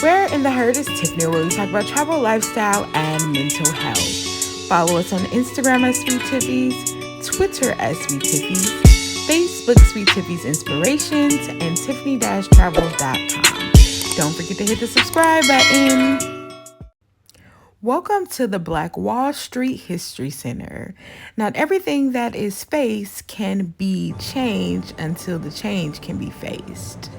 Where in the Herd is Tiffany, where we talk about travel, lifestyle, and mental health. Follow us on Instagram at Sweet Tiffies, Twitter at Sweet Tiffies, Facebook Sweet Tiffies Inspirations, and Tiffany-Travels.com. Don't forget to hit the subscribe button. Welcome to the Black Wall Street History Center. Not everything that is faced can be changed until the change can be faced.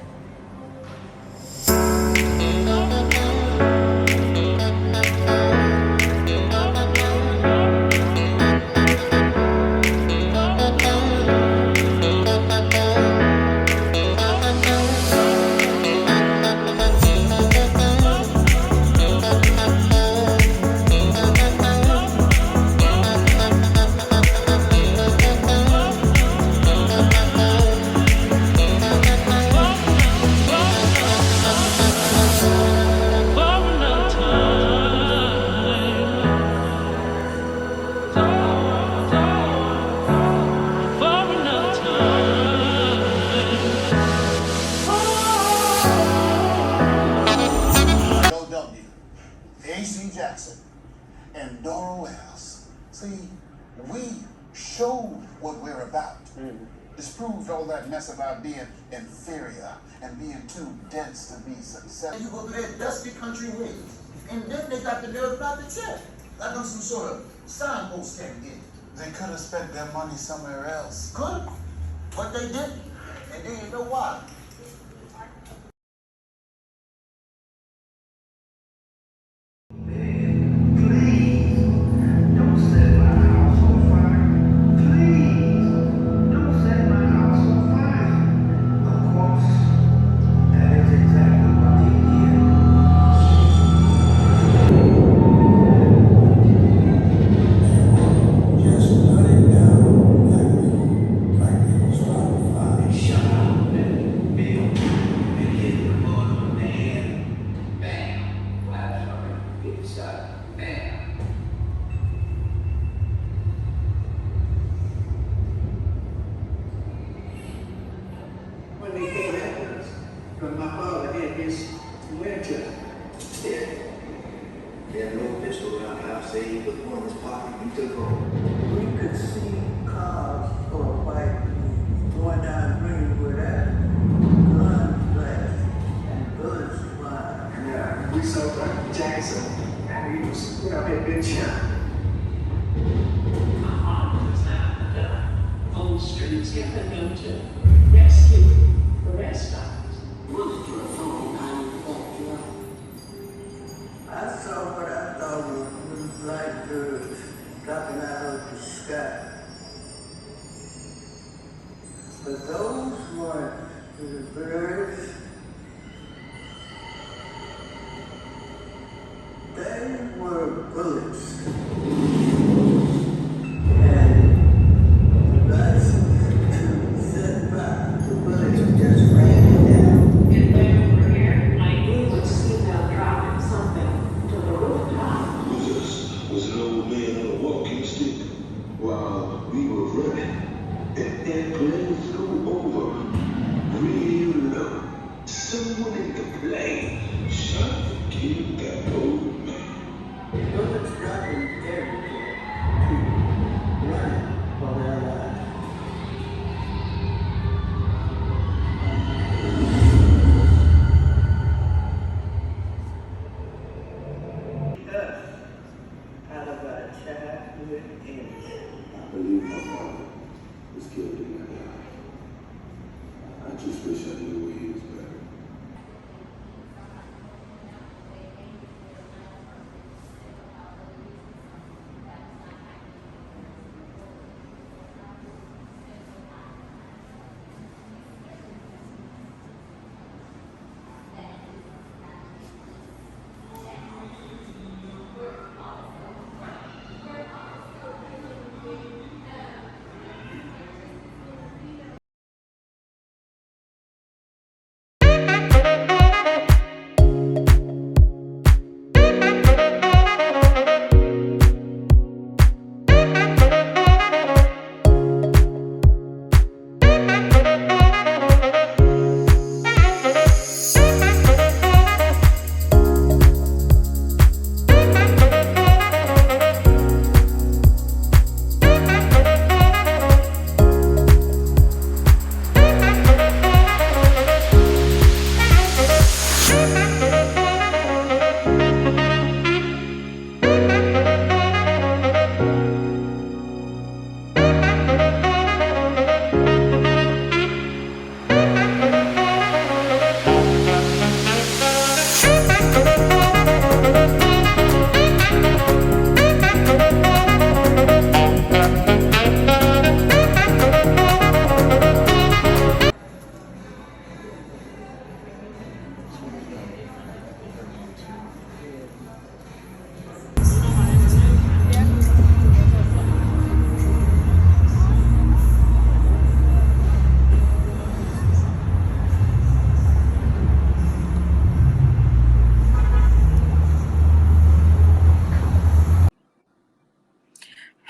And Dora Wells. See, we showed what we're about. Disproved all that mess about being inferior and being too dense to be successful. You go to that dusty country way, and then they got the nerve not to check. Like on some sort of signpost can't get. They could have spent their money somewhere else. Could, but they didn't, and they didn't know why. Because my father had his winter. He had no pistol around the house. Say he put one in his pocket and he took off. We could see cars or a bike going down Greenwood Avenue, guns blasting and bullets flying. Yeah, we saw Dr. Jackson, and he was, had a good shot. My father was out the old streets getting them to rescue the rest of us. I saw what I thought was black birds dropping out of the sky. But those weren't the birds. They were bullets. And that's to set back. The bullets just ran down. And when we were here, I knew would see them dropping something to the rooftop. Was an old man on a walking stick while we were running. And airplanes go over real low. Someone in the plane shot and killed that old man. Bullets dropping everywhere.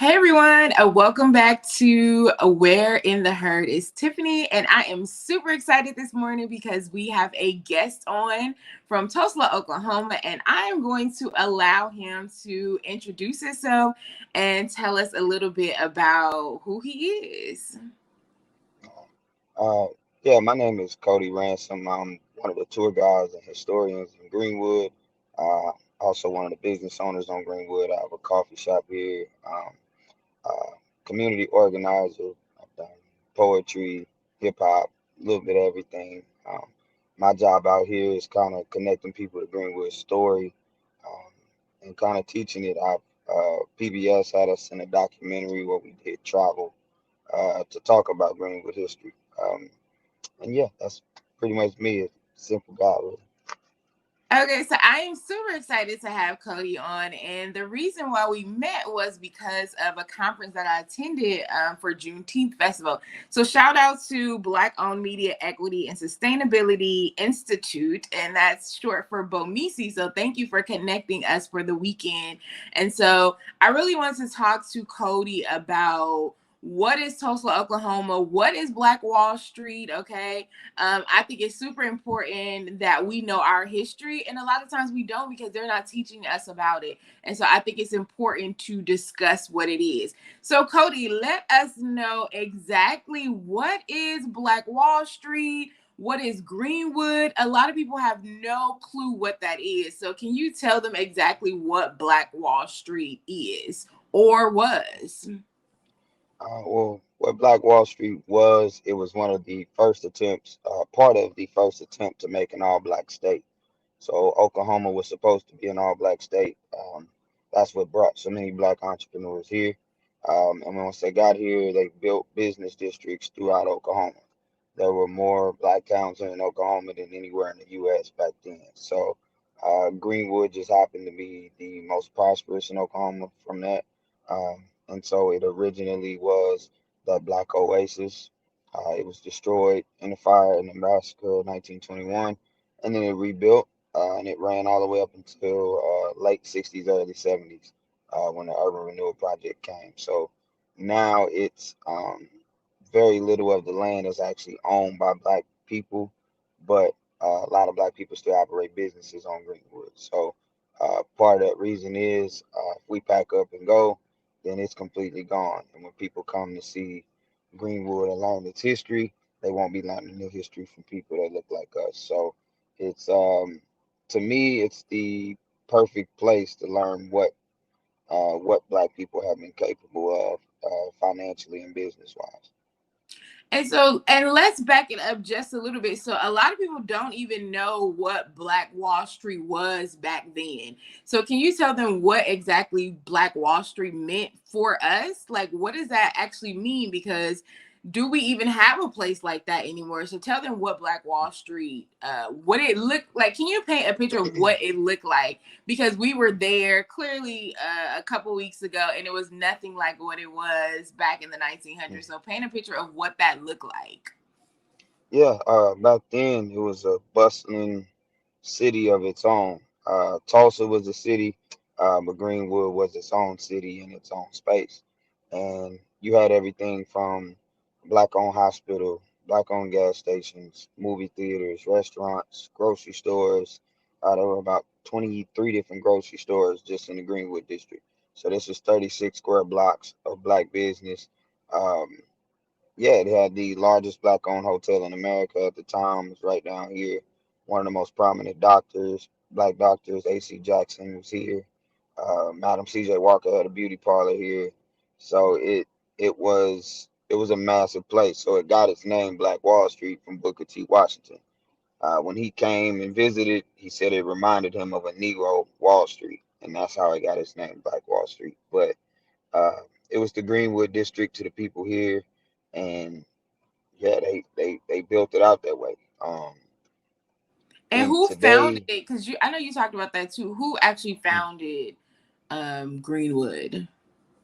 Hey everyone, welcome back to Where in the Herd is Tiffany, and I am super excited this morning because we have a guest on from Tulsa, Oklahoma, and I am going to allow him to introduce himself and tell us a little bit about who he is. Uh, yeah, my name is Cody Ransom. I'm one of the tour guides and historians in Greenwood. Uh, Also one of the business owners on Greenwood. I have a coffee shop here. Uh, Community organizer. I've done poetry, hip hop, a little bit of everything. My job out here is kind of connecting people to Greenwood's story, um, and kind of teaching it. PBS had us in a documentary where we did travel to talk about Greenwood history. And yeah, that's pretty much me. A simple guy, really. Okay, so I am super excited to have Cody on, and the reason why we met was because of a conference that I attended for Juneteenth Festival. So shout out to Black-Owned Media Equity and Sustainability Institute, and that's short for BOMISI. So thank you for connecting us for the weekend. And so I really wanted to talk to Cody about what is Tulsa, Oklahoma? What is Black Wall Street? Okay. I think it's super important that we know our history, and a lot of times we don't because they're not teaching us about it. And so I think it's important to discuss what it is. So Cody, let us know exactly what is Black Wall Street. What is Greenwood? A lot of people have no clue what that is. So can you tell them exactly what Black Wall Street is or was? Well, what Black Wall Street was, it was one of the first attempts, part of the first attempt to make an all-black state. So Oklahoma was supposed to be an all-black state. That's what brought so many black entrepreneurs here. And once they got here, they built business districts throughout Oklahoma. There were more black towns in Oklahoma than anywhere in the U.S. back then. So Greenwood just happened to be the most prosperous in Oklahoma from that. And so it originally was the Black Oasis. It was destroyed in the fire in the massacre of 1921, and then it rebuilt, and it ran all the way up until late 60s, early 70s, when the Urban Renewal project came. So now it's very little of the land is actually owned by black people, but a lot of black people still operate businesses on Greenwood. So part of that reason is if we pack up and go, then it's completely gone. And when people come to see Greenwood and learn its history, they won't be learning the history from people that look like us. So it's to me, it's the perfect place to learn what black people have been capable of financially and business wise. And let's back it up just a little bit. So a lot of people don't even know what Black Wall Street was back then. So can you tell them what exactly Black Wall Street meant for us? Like, what does that actually mean? Because do we even have a place like that anymore? So tell them what Black Wall Street, what it looked like. Can you paint a picture of what it looked like? Because we were there clearly a couple weeks ago, and it was nothing like what it was back in the 1900s. So paint a picture of what that looked like. Yeah, back then it was a bustling city of its own. Tulsa was a city, but Greenwood was its own city in its own space. And you had everything from black-owned hospital, black-owned gas stations, movie theaters, restaurants, grocery stores. There were about 23 different grocery stores just in the Greenwood district. So this is 36 square blocks of black business. Um, yeah, it had the largest black-owned hotel in America at the time. It was right down here. One of the most prominent doctors, black doctors, A.C. Jackson was here. Madam C.J. Walker had a beauty parlor here. So it was a massive place. So it got its name, Black Wall Street, from Booker T. Washington. When he came and visited, he said it reminded him of a Negro Wall Street, and that's how it got its name, Black Wall Street. But uh, it was the Greenwood district to the people here, and yeah, they built it out that way. And And who founded today it? Because I know you talked about that too. Who actually founded Greenwood?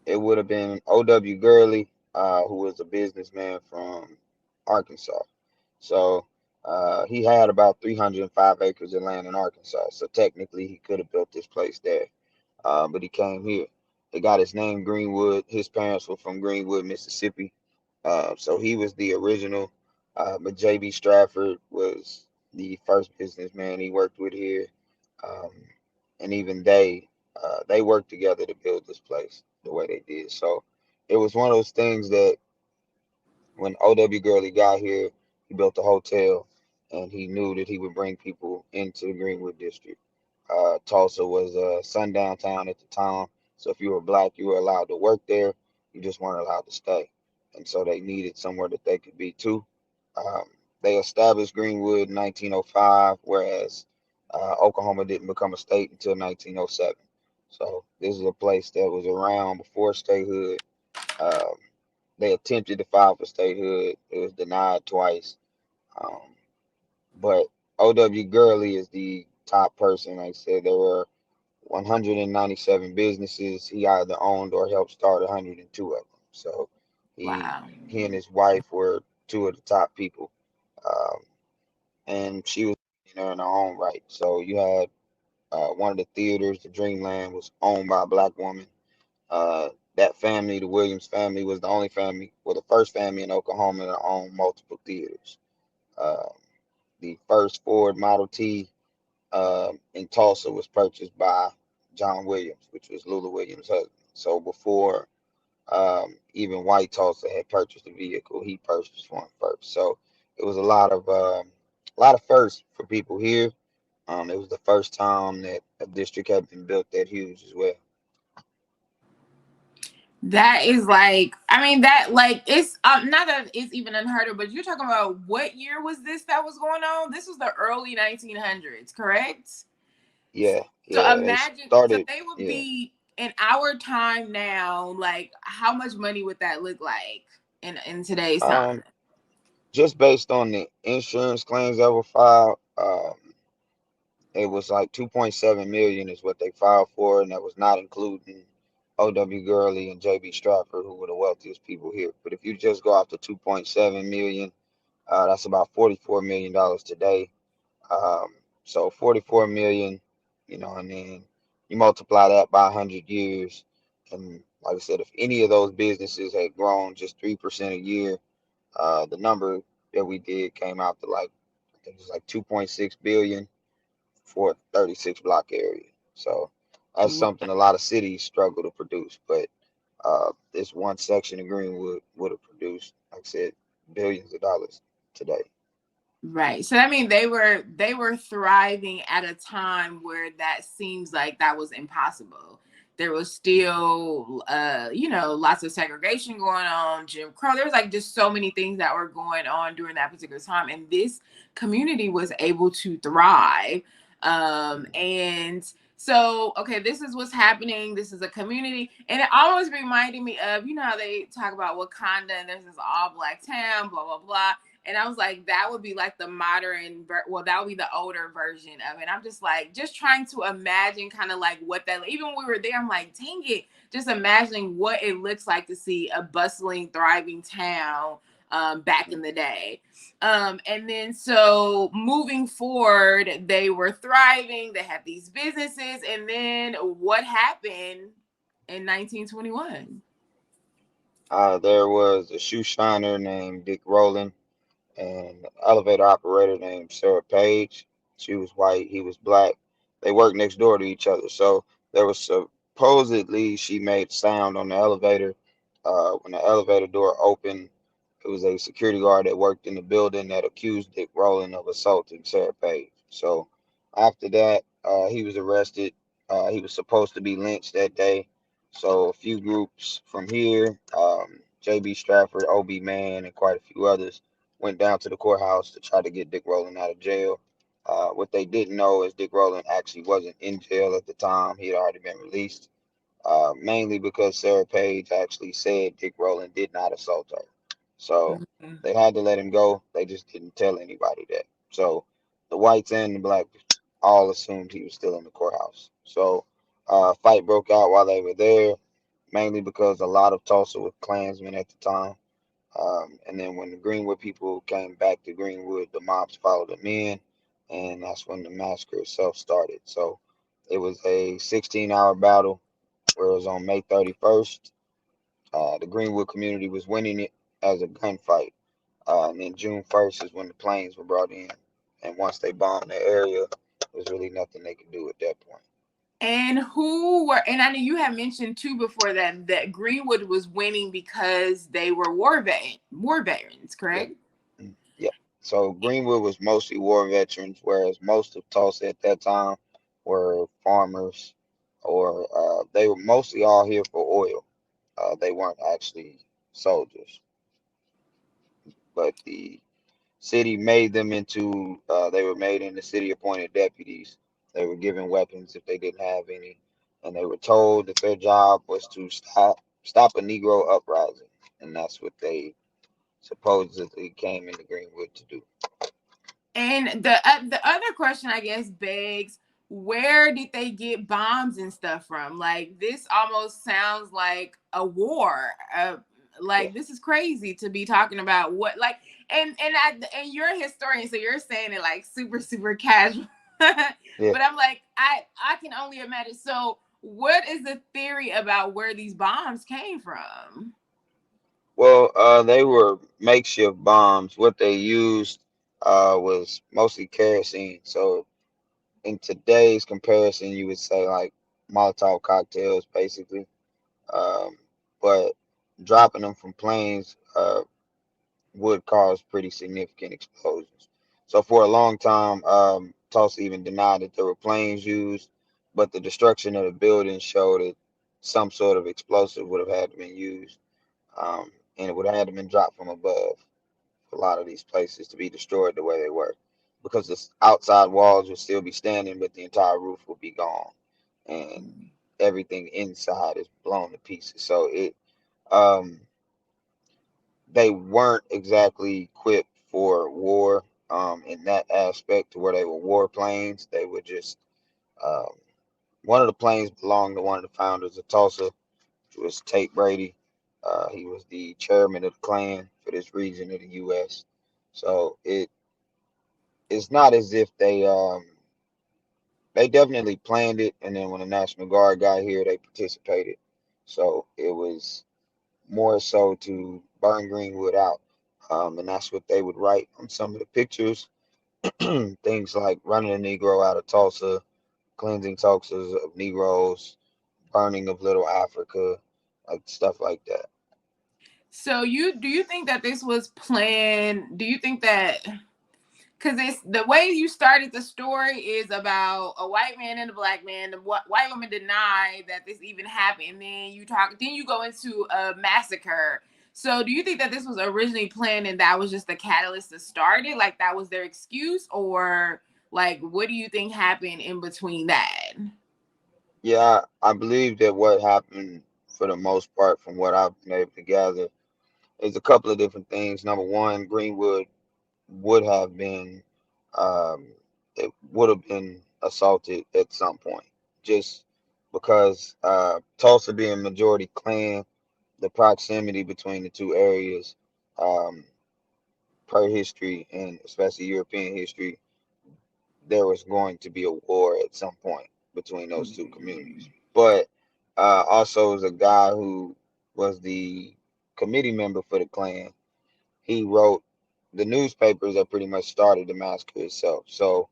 it would have been O.W. Gurley, who was a businessman from Arkansas. So he had about 305 acres of land in Arkansas. So technically, he could have built this place there, but he came here. It got its name Greenwood. His parents were from Greenwood, Mississippi. So he was the original. But J.B. Stratford was the first businessman he worked with here. Um, and even they worked together to build this place the way they did. So it was one of those things that when O.W. Gurley got here, he built a hotel, and he knew that he would bring people into the Greenwood District. Tulsa was a sundown town at the time, so if you were black, you were allowed to work there. You just weren't allowed to stay, and so they needed somewhere that they could be too. Um, they established Greenwood in 1905, whereas Oklahoma didn't become a state until 1907. So this is a place that was around before statehood. Um, they attempted to file for statehood. It was denied twice. Um, but O.W. Gurley is the top person. Like I said, there were 197 businesses. He either owned or helped start 102 of them. So he Wow. he and his wife were two of the top people. Um, and she was in her own right. So you had one of the theaters, the Dreamland, was owned by a black woman. Uh, that family, the Williams family, was the only family, well, the first family in Oklahoma to own multiple theaters. Uh, the first Ford Model T in Tulsa was purchased by John Williams, which was Lula Williams' husband. So before even White Tulsa had purchased the vehicle, he purchased one first. So it was a lot of firsts for people here. It was the first time that a district had been built that huge as well. That is like, I mean, that like it's not that it's even unheard of, but you're talking about what year was this that was going on? This was the early 1900s, correct? Yeah, So yeah. It imagine, so started. they would Yeah. be in our time now. Like, how much money would that look like in today's time? Um, just based on the insurance claims that were filed, it was like 2.7 million is what they filed for, and that was not including O.W. Gurley and J.B. Stratford, who were the wealthiest people here. But if you just go off the 2.7 million, that's about $44 million today. Um, so 44 million, and then you multiply that by 100 years, and like I said, if any of those businesses had grown just 3% a year, the number that we did came out to like I think it was like 2.6 billion for a 36 block area. So that's something a lot of cities struggle to produce, but this one section of Greenwood would have produced, like I said, billions of dollars today. Right. So I mean they were thriving at a time where that seems like that was impossible. There was still lots of segregation going on, Jim Crow. There was like just so many things that were going on during that particular time. And this community was able to thrive. And so, okay, this is what's happening. This is a community. And it always reminded me of, how they talk about Wakanda and there's this all black town, blah, blah, blah. And I was like, that would be like the modern, that would be the older version of it. I'm just like, just trying to imagine kind of like what that, even when we were there, I'm like, dang it, just imagining what it looks like to see a bustling, thriving town back in the day. And then so moving forward, they were thriving, they had these businesses. And then what happened in 1921? There was a shoe shiner named Dick Rowland and an elevator operator named Sarah Page. She was white, he was black. They worked next door to each other. So there was supposedly she made sound on the elevator. When the elevator door opened, it was a security guard that worked in the building that accused Dick Rowland of assaulting Sarah Page. So after that, he was arrested. He was supposed to be lynched that day. So a few groups from here, J.B. Stratford, O.B. Mann, and quite a few others went down to the courthouse to try to get Dick Rowland out of jail. What they didn't know is Dick Rowland actually wasn't in jail at the time. He had already been released, mainly because Sarah Page actually said Dick Rowland did not assault her. So Mhm. they had to let him go. They just didn't tell anybody that. So the whites and the blacks all assumed he was still in the courthouse. So a fight broke out while they were there, mainly because a lot of Tulsa were Klansmen at the time. And then when the Greenwood people came back to Greenwood, the mobs followed them in, and that's when the massacre itself started. So it was a 16-hour battle. whereas on May 31st, the Greenwood community was winning it as a gunfight. And then June 1st is when the planes were brought in. And once they bombed the area, there was really nothing they could do at that point. And who were, and I know you had mentioned too before that Greenwood was winning because they were war veterans, Yeah. correct? Yeah. So Greenwood was mostly war veterans, whereas most of Tulsa at that time were farmers, or they were mostly all here for oil. They weren't actually soldiers, but the city made them into, they were made into city appointed deputies. They were given weapons if they didn't have any, and they were told that their job was to stop a Negro uprising, and that's what they supposedly came into Greenwood to do. And the other question, I guess, begs, where did they get bombs and stuff from? Like, this almost sounds like a war. Yeah, Like, this is crazy to be talking about what, like, and you're a historian, so you're saying it like super casual. yeah. But I'm like, I can only imagine. So, what is the theory about where these bombs came from? Well, they were makeshift bombs. What they used was mostly kerosene. So in today's comparison, you would say like Molotov cocktails, basically. Um, but dropping them from planes would cause pretty significant explosions. So for a long time, Tulsa even denied that there were planes used, but the destruction of the building showed that some sort of explosive would have had to been used, and it would have had to been dropped from above for a lot of these places to be destroyed the way they were, because the outside walls would still be standing, but the entire roof would be gone, and everything inside is blown to pieces. So um, they weren't exactly equipped for war in that aspect to where they were warplanes. They were just um, one of the planes belonged to one of the founders of Tulsa, which was Tate Brady. He was the chairman of the Klan for this region of the U.S. So it's not as if they definitely planned it, and then when the National Guard got here, they participated. So it was more so to burn Greenwood out. And that's what they would write on some of the pictures. Things like running a Negro out of Tulsa, cleansing Tulsa of Negroes, burning of Little Africa, like stuff like that. So you think that this was planned? Do you think that, because it's the way you started the story is about a white man and a black man. The white woman denied that this even happened. And then you go into a massacre. So do you think that this was originally planned and that was just the catalyst to start it? Like that was their excuse, or like what do you think happened in between that? Yeah, I believe that what happened for the most part, from what I've been able to gather, is a couple of different things. Number one, Greenwood would have been um, it would have been assaulted at some point, just because Tulsa being majority Klan, the proximity between the two areas, um, per history and especially European history, there was going to be a war at some point between those two communities. But also, as a guy who was the committee member for the Klan, he wrote the newspapers that pretty much started the massacre itself. So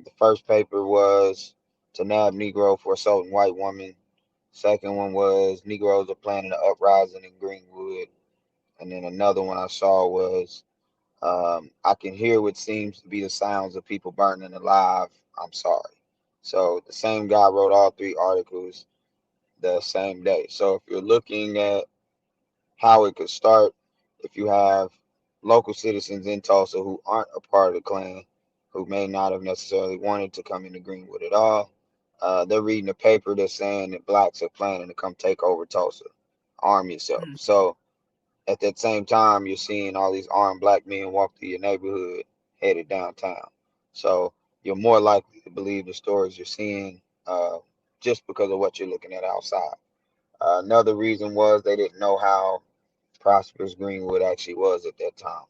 the first paper was to nab Negro for assaulting white woman. Second one was Negroes are planning an uprising in Greenwood. And then another one I saw was I can hear what seems to be the sounds of people burning alive. I'm sorry. So the same guy wrote all three articles the same day. So if you're looking at how it could start, if you have local citizens in Tulsa who aren't a part of the Klan, who may not have necessarily wanted to come into Greenwood at all, they're reading a paper that's saying that blacks are planning to come take over Tulsa, arm yourself. So at that same time, you're seeing all these armed black men walk through your neighborhood headed downtown. So you're more likely to believe the stories you're seeing just because of what you're looking at outside. Another reason was they didn't know how prosperous Greenwood actually was at that time.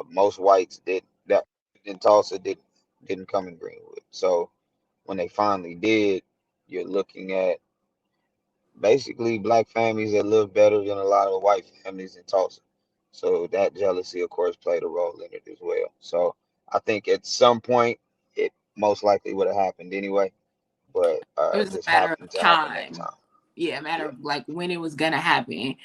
Most whites did that in Tulsa didn't come in Greenwood. So when they finally did, you're looking at basically black families that live better than a lot of white families in Tulsa. So that jealousy, of course, played a role in it as well. So I think at some point it most likely would have happened anyway, but It it was a just matter of happened to happen that time. time. Yeah, a matter Yeah, of like when it was gonna happen.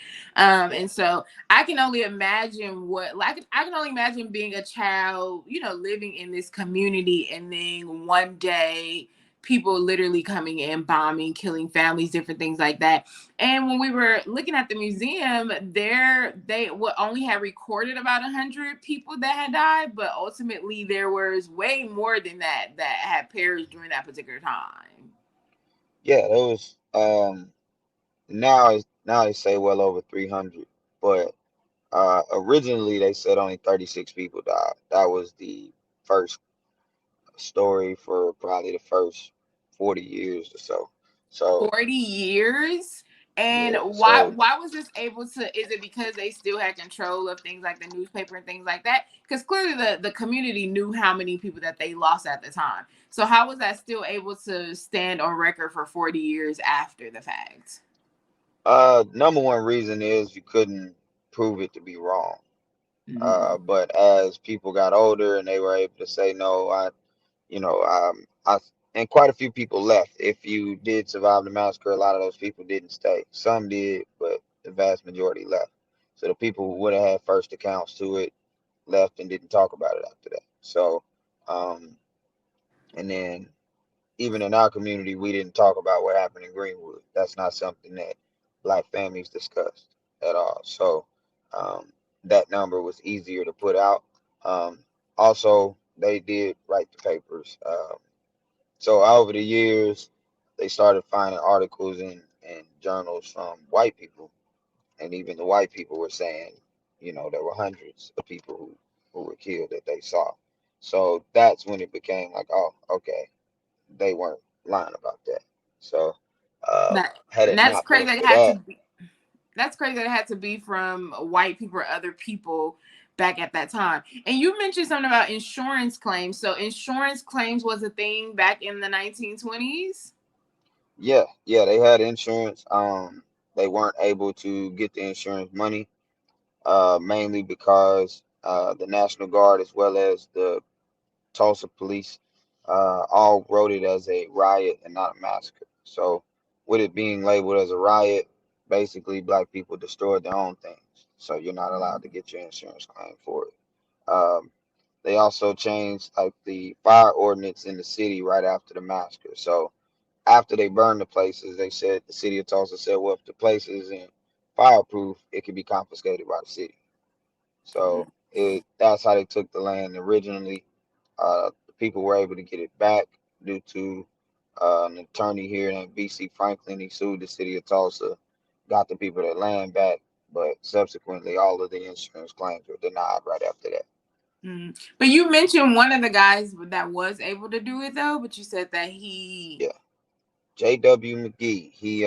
yeah, And so I can only imagine what like I can only imagine being a child, living in this community and then one day people literally coming in, bombing, killing families, different things like that. And when we were looking at the museum, they would only have recorded about 100 people that had died, but ultimately there was way more than that had perished during that particular time. yeah. There was now they say well over 300, but originally they said only 36 people died. That was the first story for probably the first 40 years or so. So 40 years. And yeah, why so why was this able to, is it because they still had control of things like the newspaper and things like that? Because clearly the community knew how many people that they lost at the time. So how was that still able to stand on record for 40 years after the fact? number one reason is you couldn't prove it to be wrong. Mm. But as people got older and they were able to say no, I and quite a few people left. If you did survive the massacre, a lot of those people didn't stay. Some did, but the vast majority left. So the people who would have had first accounts to it left and didn't talk about it after that. So, um, and then even in our community, we didn't talk about what happened in Greenwood. That's not something that black families discussed at all. So, um, that number was easier to put out. Um, Also, they did write the papers. So over the years, they started finding articles in journals from white people, and even the white people were saying, there were hundreds of people who were killed that they saw. So that's when it became like, oh, okay, they weren't lying about that. So That had and it that's not crazy been that it for had to that, be that's crazy that it had to be from white people or other people back at that time. And you mentioned something about insurance claims. So insurance claims was a thing back in the 1920s. yeah, they had insurance. They weren't able to get the insurance money, mainly because the National Guard as well as the Tulsa police all wrote it as a riot and not a massacre. So, with it being labeled as a riot, basically black people destroyed their own things. So you're not allowed to get your insurance claim for it. Um, they also changed like the fire ordinance in the city right after the massacre. So after they burned the places, they said the city of Tulsa said, well, if the place isn't fireproof, it can be confiscated by the city. So that's how they took the land originally. The people were able to get it back due to an attorney here named B.C. Franklin. He sued the city of Tulsa, got the people their land back, but subsequently all of the insurance claims were denied right after that. Mm. But you mentioned one of the guys that was able to do it though, but you said that he. Yeah, J.W. McGee. He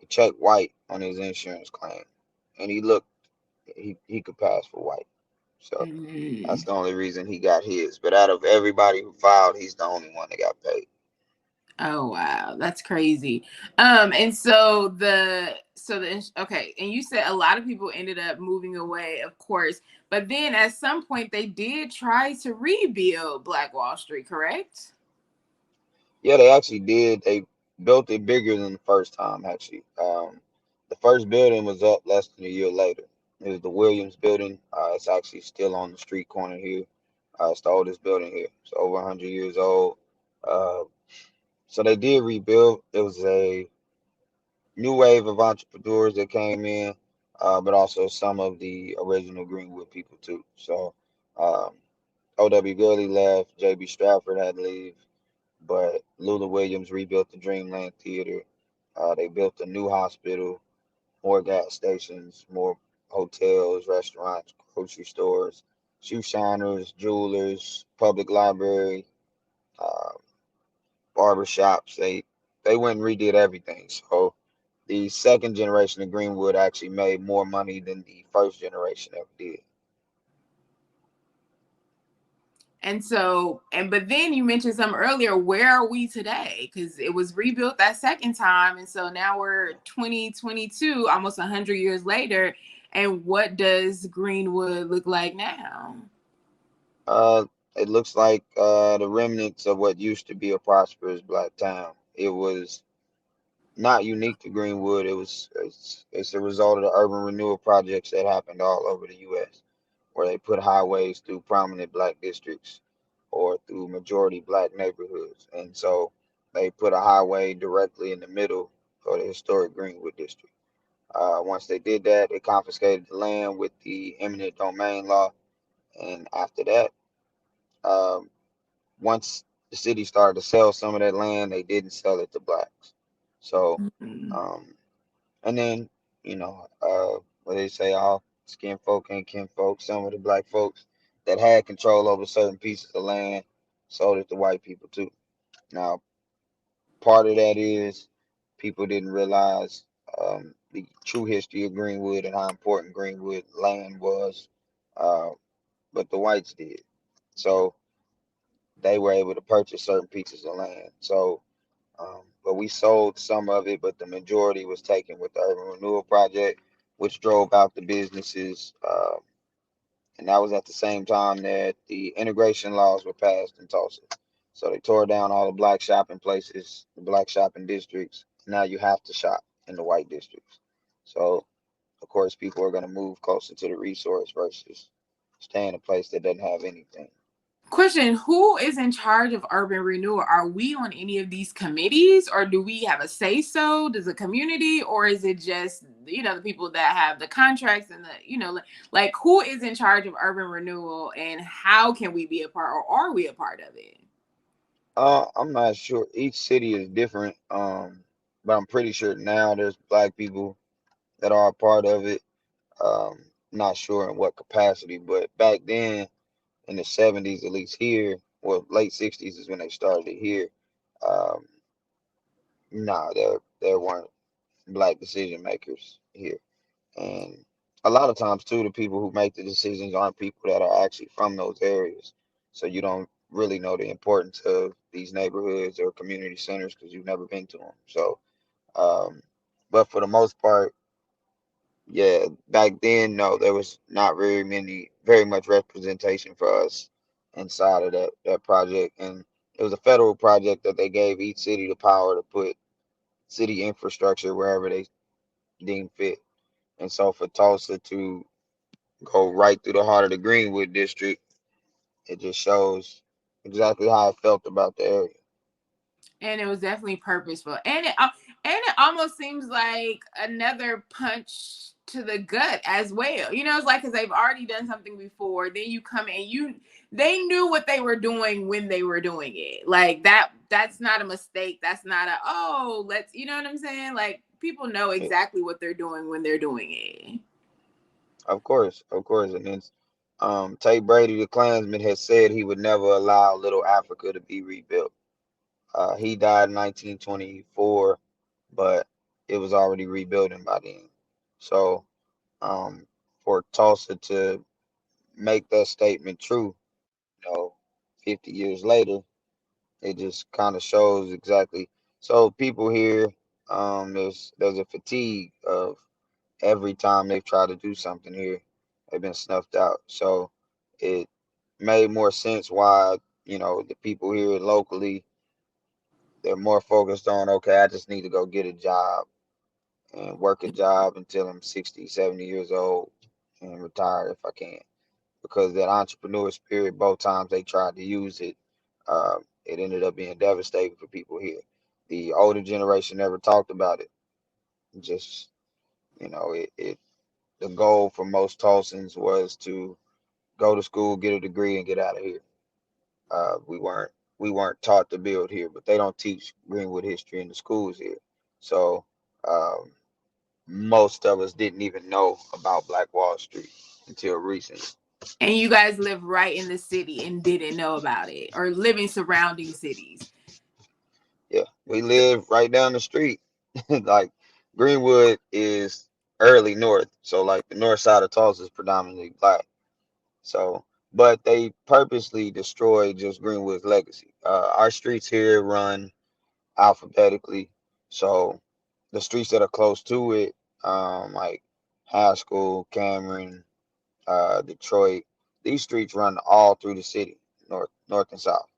checked white on his insurance claim, and he could pass for white. So that's Mm. the only reason he got his. But out of everybody who filed, he's the only one that got paid. Oh wow, that's crazy. And okay, and you said a lot of people ended up moving away, of course, but then at some point they did try to rebuild Black Wall Street, correct? Yeah, they actually did. They built it bigger than the first time, actually. The first building was up less than a year later. It was the Williams building. It's actually still on the street corner here. It's the oldest building here. It's over 100 years old. Uh, so they did rebuild. It was a new wave of entrepreneurs that came in, but also some of the original Greenwood people too. So um, O.W. Gurley left. J.B. Stratford had to leave. But Lula Williams rebuilt the Dreamland Theater. They built a new hospital, more gas stations, more hotels, restaurants, grocery stores, shoe shiners, jewelers, public library, uh, barber shops. They went and redid everything. So the second generation of Greenwood actually made more money than the first generation ever did. And so, but then you mentioned something earlier. Where are we today? Because it was rebuilt that second time, and so now we're 2022, almost 100 years later. And what does Greenwood look like now? Uh, it looks like the remnants of what used to be a prosperous black town. It was not unique to Greenwood. It's a result of the urban renewal projects that happened all over the U.S., where they put highways through prominent black districts or through majority black neighborhoods, and so they put a highway directly in the middle of the historic Greenwood district. Once they did that, they confiscated the land with the eminent domain law, and after that, um, once the city started to sell some of that land, they didn't sell it to blacks. So, Mm. um, and then, what they say, all skin folk ain't kin folk. Some of the black folks that had control over certain pieces of land sold it to white people too. Now, part of that is people didn't realize the true history of Greenwood and how important Greenwood land was, uh, but the whites did. So they were able to purchase certain pieces of land. So, but we sold some of it, but the majority was taken with the urban renewal project, which drove out the businesses. And that was at the same time that the integration laws were passed in Tulsa. So they tore down all the black shopping places, the black shopping districts. Now you have to shop in the white districts. So, of course, people are going to move closer to the resource versus stay in a place that doesn't have anything. Question: who is in charge of urban renewal? Are we on any of these committees, or do we have a say so? Does the community, or is it just the people that have the contracts and like who is in charge of urban renewal, and how can we be a part, or are we a part of it? I'm not sure. Each city is different. But I'm pretty sure now there's black people that are a part of it. Not sure in what capacity, but back then in the 70s, at least here, well, late 60s is when they started it here. Um, nah, there weren't black decision makers here, and a lot of times too, the people who make the decisions aren't people that are actually from those areas, so you don't really know the importance of these neighborhoods or community centers because you've never been to them. So, um, but for the most part, yeah, back then, no, there was not very much representation for us inside of that project, and it was a federal project that they gave each city the power to put city infrastructure wherever they deem fit. And so for Tulsa to go right through the heart of the Greenwood district, it just shows exactly how I felt about the area. And it was definitely purposeful, and it almost seems like another punch to the gut as well. It's like, because they've already done something before, then you come in, they knew what they were doing when they were doing it. Like that's not a mistake. That's not a, oh, let's, you know what I'm saying? Like, people know Yeah, exactly what they're doing when they're doing it. of course. And then Tate Brady, the Klansman, has said he would never allow Little Africa to be rebuilt. He died in 1924, but it was already rebuilding by then. So um, for Tulsa to make that statement true, 50 years later, it just kind of shows exactly. So people here, there's a fatigue of every time they've tried to do something here, they've been snuffed out. So it made more sense why the people here locally, they're more focused on, okay, I just need to go get a job and work a job until I'm 60, 70 years old and retire if I can. Because that entrepreneur spirit, both times they tried to use it, it ended up being devastating for people here. The older generation never talked about it. Just, the goal for most Tulsans was to go to school, get a degree, and get out of here. We weren't taught to build here, but they don't teach Greenwood history in the schools here. So um, most of us didn't even know about Black Wall Street until recently. And you guys live right in the city and didn't know about it, or live in surrounding cities. Yeah, we live right down the street. Like Greenwood is early north, so like the north side of Tulsa is predominantly black. So, but they purposely destroyed just Greenwood's legacy. Our streets here run alphabetically, so the streets that are close to it, like Haskell, Cameron, Detroit, these streets run all through the city, north and south.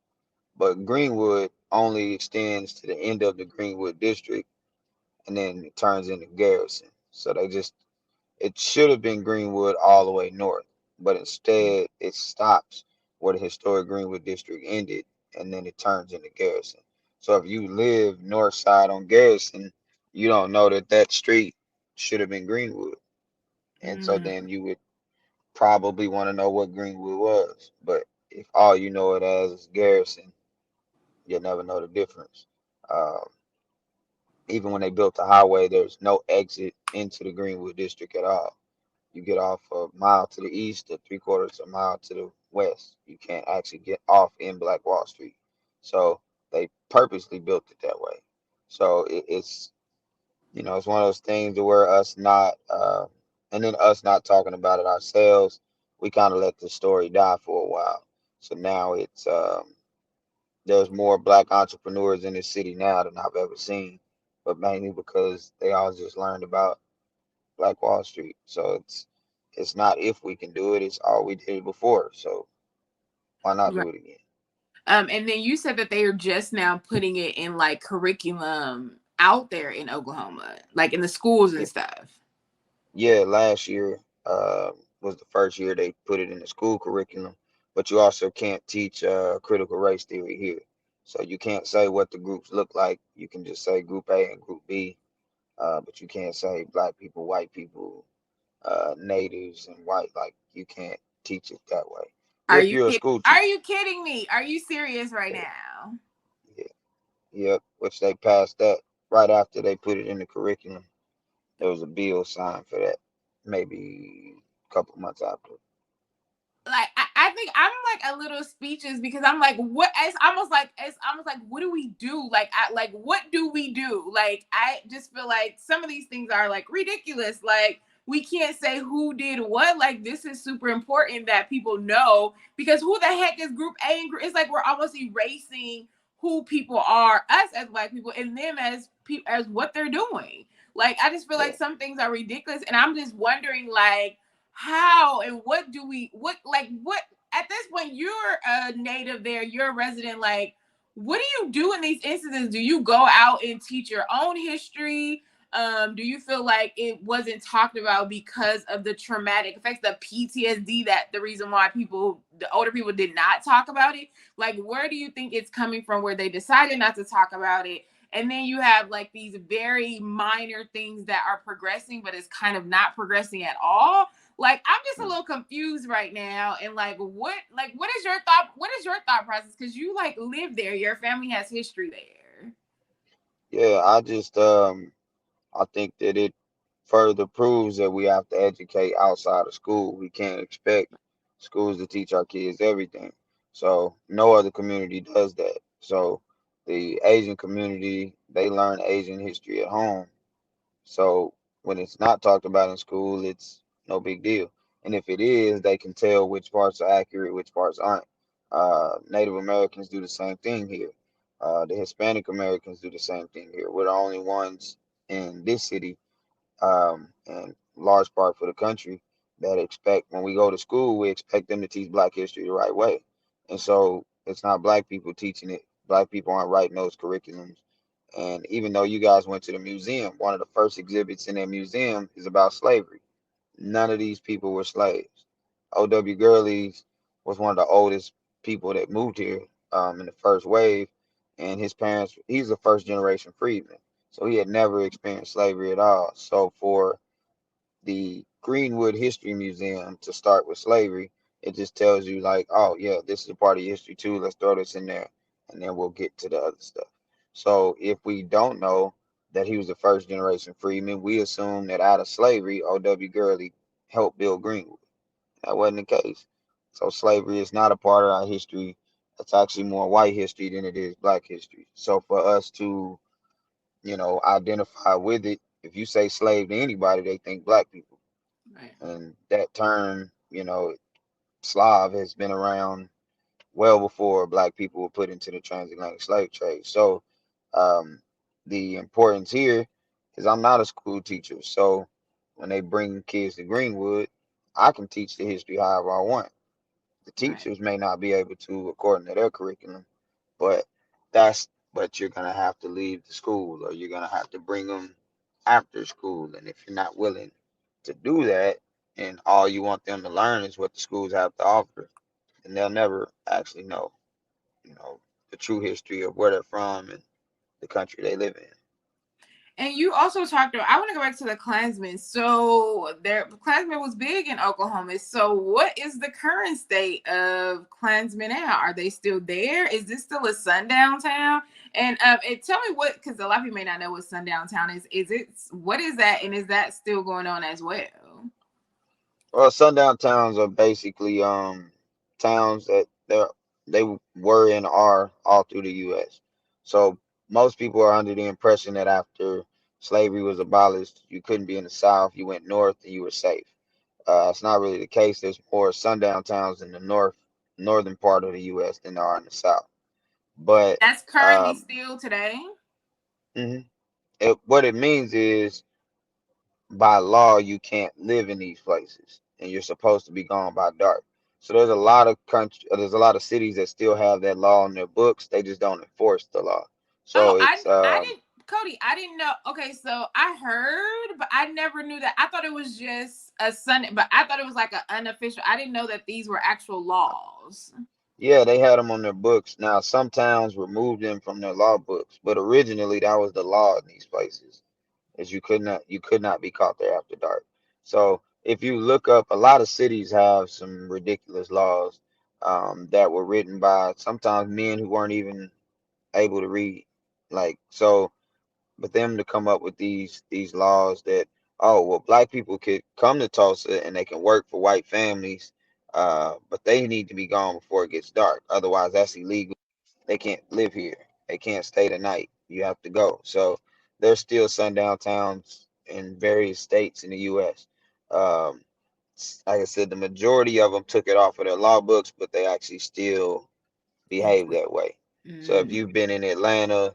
But Greenwood only extends to the end of the Greenwood District, and then it turns into Garrison. So it should have been Greenwood all the way north, but instead it stops where the historic Greenwood District ended, and then it turns into Garrison. So if you live north side on Garrison, you don't know that that street should have been Greenwood, and so Mm, then you would probably want to know what Greenwood was. But if all you know it as is Garrison, you'll never know the difference. Um, Even when they built the highway, there's no exit into the Greenwood District at all. You get off a mile to the east or three-quarters of a mile to the west. You can't actually get off in Black Wall Street. So they purposely built it that way. So it's one of those things to where us not, and then us not talking about it ourselves, we kind of let the story die for a while. So now there's more black entrepreneurs in this city now than I've ever seen, but mainly because they all just learned about Black Wall Street. So it's not if we can do it, it's all we did before. So why not right. do it again? And then you said that they are just now putting it in like curriculum out there in Oklahoma, like in the schools Yeah, and stuff. yeah, last year was the first year they put it in the school curriculum, but you also can't teach critical race theory here. So you can't say what the groups look like. You can just say group A and group B, but you can't say black people, white people, natives, and white. Like you can't teach it that way. Are If you you're a kidding? school Are teacher, you kidding me? Are you serious right yeah, now? yeah, yep. Which they passed that right after they put it in the curriculum. There was a bill signed for that, maybe a couple months after. Like I think I'm like a little speechless because I'm like, what? It's almost like what do we do? Like what do we do? Like I just feel like some of these things are like ridiculous. Like we can't say who did what. Like this is super important that people know because who the heck is Group A and Group? It's like we're almost erasing who people are, us as black people, and them as as what they're doing. Like I just feel like Yeah, some things are ridiculous, and I'm just wondering like how and what do we what at this point you're a native there, you're a resident, like what do you do in these instances? Do you go out and teach your own history? Do you feel like it wasn't talked about because of the traumatic effects, the PTSD, that the reason why the older people did not talk about it? Like where do you think it's coming from where they decided not to talk about it? And then you have like these very minor things that are progressing but it's kind of not progressing at all. Like I'm just a mm, little confused right now, and what is your thought? What is your thought process? Because you like live there, your family has history there. yeah. I think that it further proves that we have to educate outside of school. We can't expect schools to teach our kids everything. So no other community does that. So the Asian community, they learn Asian history at home. So when it's not talked about in school, it's no big deal. And if it is, they can tell which parts are accurate, which parts aren't. Native Americans do the same thing here. The Hispanic Americans do the same thing here. We're the only ones in this city, and large part for the country, that expect when we go to school, we expect them to teach Black history the right way. And so it's not Black people teaching it. Black people aren't writing those curriculums. And even though you guys went to the museum, one of the first exhibits in that museum is about slavery. None of these people were slaves. O.W. Gurley was one of the oldest people that moved here, in the first wave, and his parents, he's a first generation freedman. So he had never experienced slavery at all. So for the Greenwood History Museum to start with slavery, it just tells you like, oh yeah, this is a part of history too. Let's throw this in there, and then we'll get to the other stuff. So if we don't know that he was a first generation freedman, we assume that out of slavery, O.W. Gurley helped build Greenwood. That wasn't the case. So slavery is not a part of our history. It's actually more white history than it is Black history. So for us to, identify with it, if you say slave to anybody, they think Black people. Right. And that term, Slav has been around well before black people were put into the transatlantic slave trade. So um, the importance here is I'm not a school teacher. So when they bring kids to Greenwood, I can teach the history however I want. The Right. teachers may not be able to according to their curriculum, but but you're gonna have to leave the school or you're gonna have to bring them after school. And if you're not willing to do that and all you want them to learn is what the schools have to offer, then they'll never actually know, you know, the true history of where they're from and the country they live in. And you also talked about, I want to go back to the Klansmen. So the Klansmen was big in Oklahoma. So what is the current state of Klansmen now? Are they still there? Is this still a sundown town? And tell me what, because a lot of people may not know what sundown town is. What is that? And is that still going on as well? Well, sundown towns are basically towns that they were and are all through the U.S. So most people are under the impression that after slavery was abolished, you couldn't be in the South. You went north and you were safe. It's not really the case. There's more sundown towns in the northern part of the U.S. than there are in the South. But That's currently um, still today. mhm. What it means is by law you can't live in these places and you're supposed to be gone by dark. So there's a lot of there's a lot of cities that still have that law in their books. They just don't enforce the law. Oh, So I didn't, Cody, I didn't know. Okay, so I heard, but I never knew that. I thought it was just a Sunday, but I thought it was like an unofficial. I didn't know that these were actual laws. yeah, they had them on their books. Now some towns removed them from their law books, but originally that was the law in these places. Is you could not be caught there after dark. So if you look up, a lot of cities have some ridiculous laws that were written by sometimes men who weren't even able to read. Like so, but them to come up with these laws that, oh well, black people could come to Tulsa and they can work for white families, but they need to be gone before it gets dark. Otherwise, that's illegal. They can't live here. They can't stay the night. You have to go. So there's still sundown towns in various states in the U.S. Um, like I said, the majority of them took it off of their law books, but they actually still behave that way. So if Mm. you've been in Atlanta,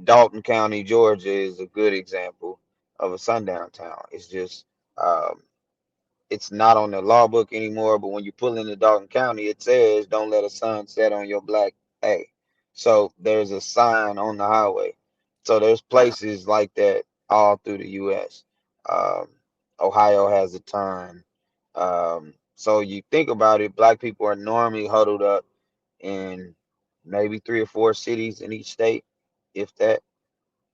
Dalton County, Georgia is a good example of a sundown town. It's just um, it's not on the law book anymore, but when you pull into Dalton County, it says don't let a sun set on your black A. So there's a sign on the highway. So there's Oh, places like that all through the US. Um, Ohio has a ton. So you think about it, black people are normally huddled up in maybe 3 or 4 cities in each state, if that.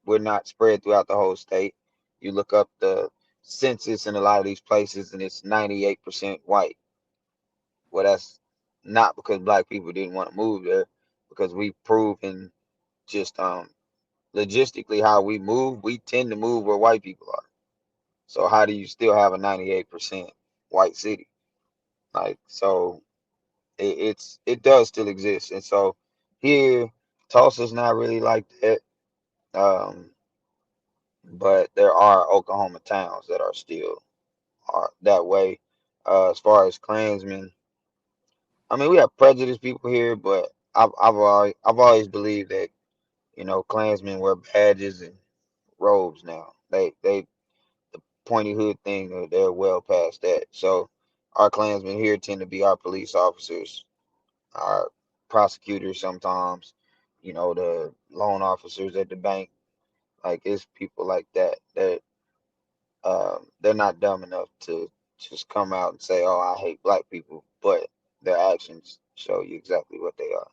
We're not spread throughout the whole state. You look up the census in a lot of these places and it's 98% white. Well, that's not because black people didn't want to move there, because we've proven just logistically how we move, we tend to move where white people are. So how do you still have a 98% white city? Like so it does still exist. And so here Tulsa's not really like that. Um, but there are Oklahoma towns that are still are that way. As far as Klansmen, I mean, we have prejudiced people here, but I've always believed that Klansmen wear badges and robes now. They the pointy hood thing, they're well past that. So our Klansmen here tend to be our police officers, our prosecutors sometimes, the loan officers at the bank. Like it's people like that that they're not dumb enough to just come out and say, "Oh, I hate black people," but their actions show you exactly what they are.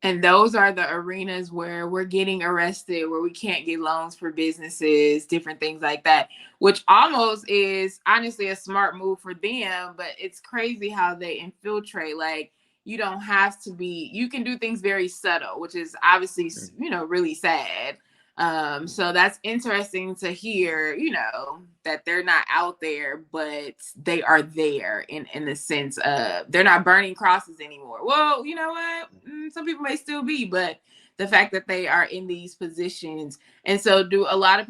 and those are the arenas where we're getting arrested, where we can't get loans for businesses, different things like that, which almost is honestly a smart move for them. But it's crazy how they infiltrate. Like, you don't have to be, you can do things very subtle, which is obviously, really sad. So that's interesting to hear, that they're not out there, but they are there in the sense of they're not burning crosses anymore. Well, you know what? Some people may still be, but the fact that they are in these positions. And so do a lot of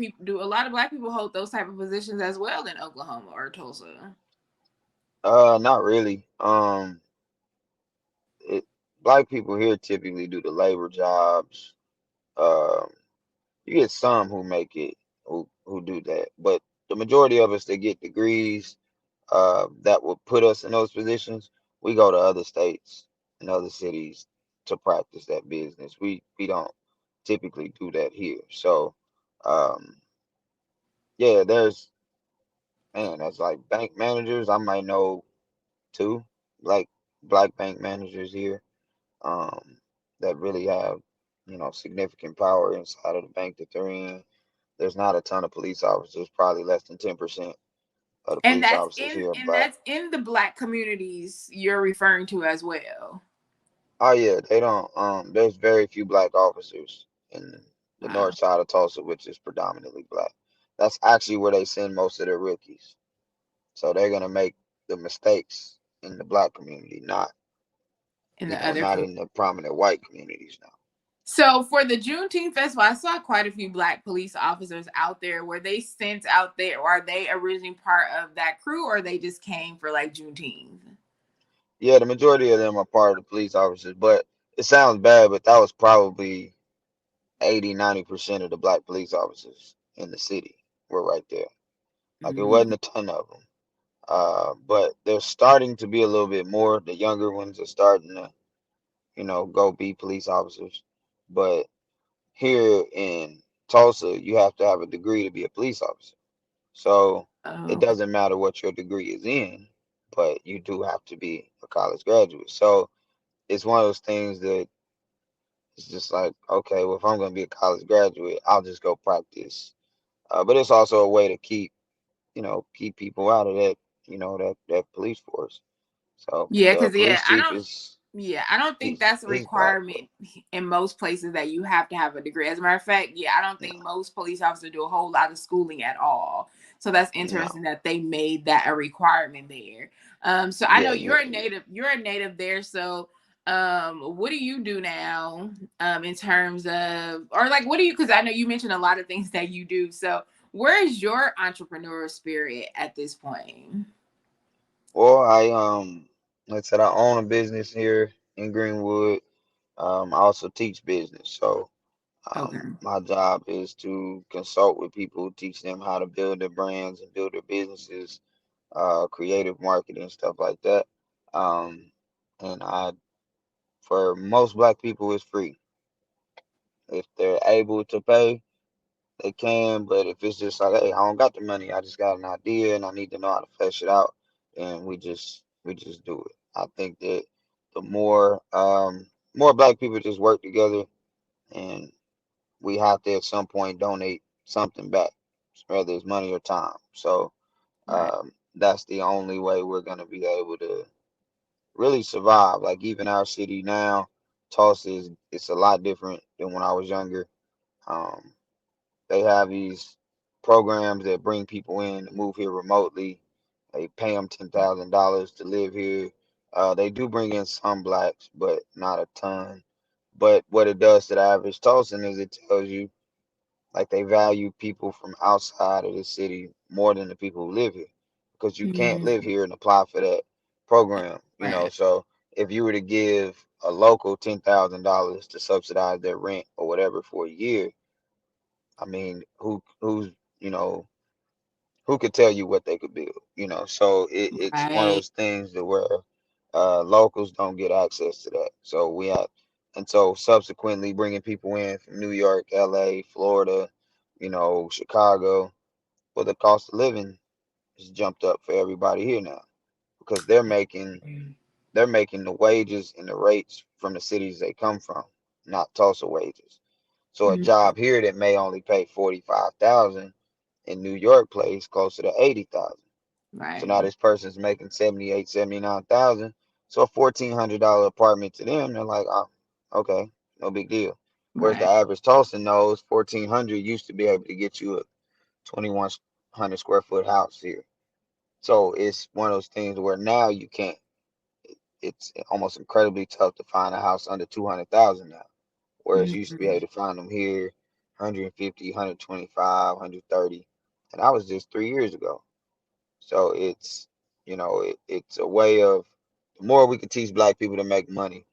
black people hold those type of positions as well in Oklahoma or Tulsa? Not really. It Black people here typically do the labor jobs. Um, you get some who make it who do that, but the majority of us that get degrees that will put us in those positions, we go to other states and other cities to practice that business. We don't typically do that here. So, um, yeah, there's man, that's like bank managers. I might know two, like black bank managers here, that really have, significant power inside of the bank that they're in. There's not a ton of police officers, probably less than 10% of the And police officers here are black. that's in the black communities you're referring to as well. Oh yeah, they don't. There's very few black officers in the Wow. north side of Tulsa, which is predominantly black. That's actually where they send most of their rookies. So they're gonna make the mistakes in the black community, not In the other not com- in the prominent white communities now. So for the Juneteenth festival, I saw quite a few black police officers out there. Were they sent out there, or are they originally part of that crew, or they just came for like Juneteenth? Yeah, the majority of them are part of the police officers, but it sounds bad, but that was probably 80, 90% of the black police officers in the city were right there. Like it Mm, wasn't a ton of them. But there's starting to be a little bit more. The younger ones are starting to, go be police officers. But here in Tulsa, you have to have a degree to be a police officer. So it oh, doesn't matter what your degree is in, but you do have to be a college graduate. So it's one of those things that it's just like, okay, well, if I'm going to be a college graduate, I'll just go practice. But it's also a way to keep people out of that, that police force. So yeah, the because police chief is I don't think that's a he's black, but requirement in most places that you have to have a degree. As a matter of fact, yeah, I don't think no, most police officers do a whole lot of schooling at all. So that's no, interesting that they made that a requirement there. So I know yeah, yeah. you're a native there. So what do you do now in terms of, or like what do you, because I know you mentioned a lot of things that you do. So where is your entrepreneurial spirit at this point? Well, like I said, I own a business here in Greenwood. I also teach business, so Okay. my job is to consult with people, teach them how to build their brands and build their businesses, creative marketing, stuff like that. Um, and for most black people, it's free if they're able to pay. They can, but if it's just like, hey, I don't got the money, I just got an idea and I need to know how to flesh it out, and we just do it. I think that the more black people just work together, and we have to at some point donate something back, whether it's money or time. So Right. that's the only way we're gonna be able to really survive. Like even our city now, Tulsa is it's a lot different than when I was younger. Um, They have these programs that bring people in to move here remotely. They pay them $10,000 to live here. They do bring in some blacks, but not a ton. But what it does to the average Tulsan is it tells you like they value people from outside of the city more than the people who live here because you can't Mhm. live here and apply for that program. Right. So if you were to give a local $10,000 to subsidize their rent or whatever for a year, I mean, you know who could tell you what they could build? So it's one of Right. those things that where locals don't get access to that. So and so subsequently bringing people in from New York, L.A., Florida, Chicago, well, the cost of living has jumped up for everybody here now because they're making the wages and the rates from the cities they come from, not Tulsa wages. So a Mhm. job here that may only pay 45,000 in New York plays closer to 80,000. So now Right. this person's making 78, 79,000. So a $1,400 apartment to them, they're like, oh, okay, no big deal. Whereas the Right. average Tulsa knows 1,400 used to be able to get you a 2,100 square foot house here. So it's one of those things where now you can't. It's almost incredibly tough to find a house under 200,000 now. Whereas you used to be Mhm. able to find them here 150, 125, 130. And that was just 3 years ago. So It's a way of the more we can teach black people to make money.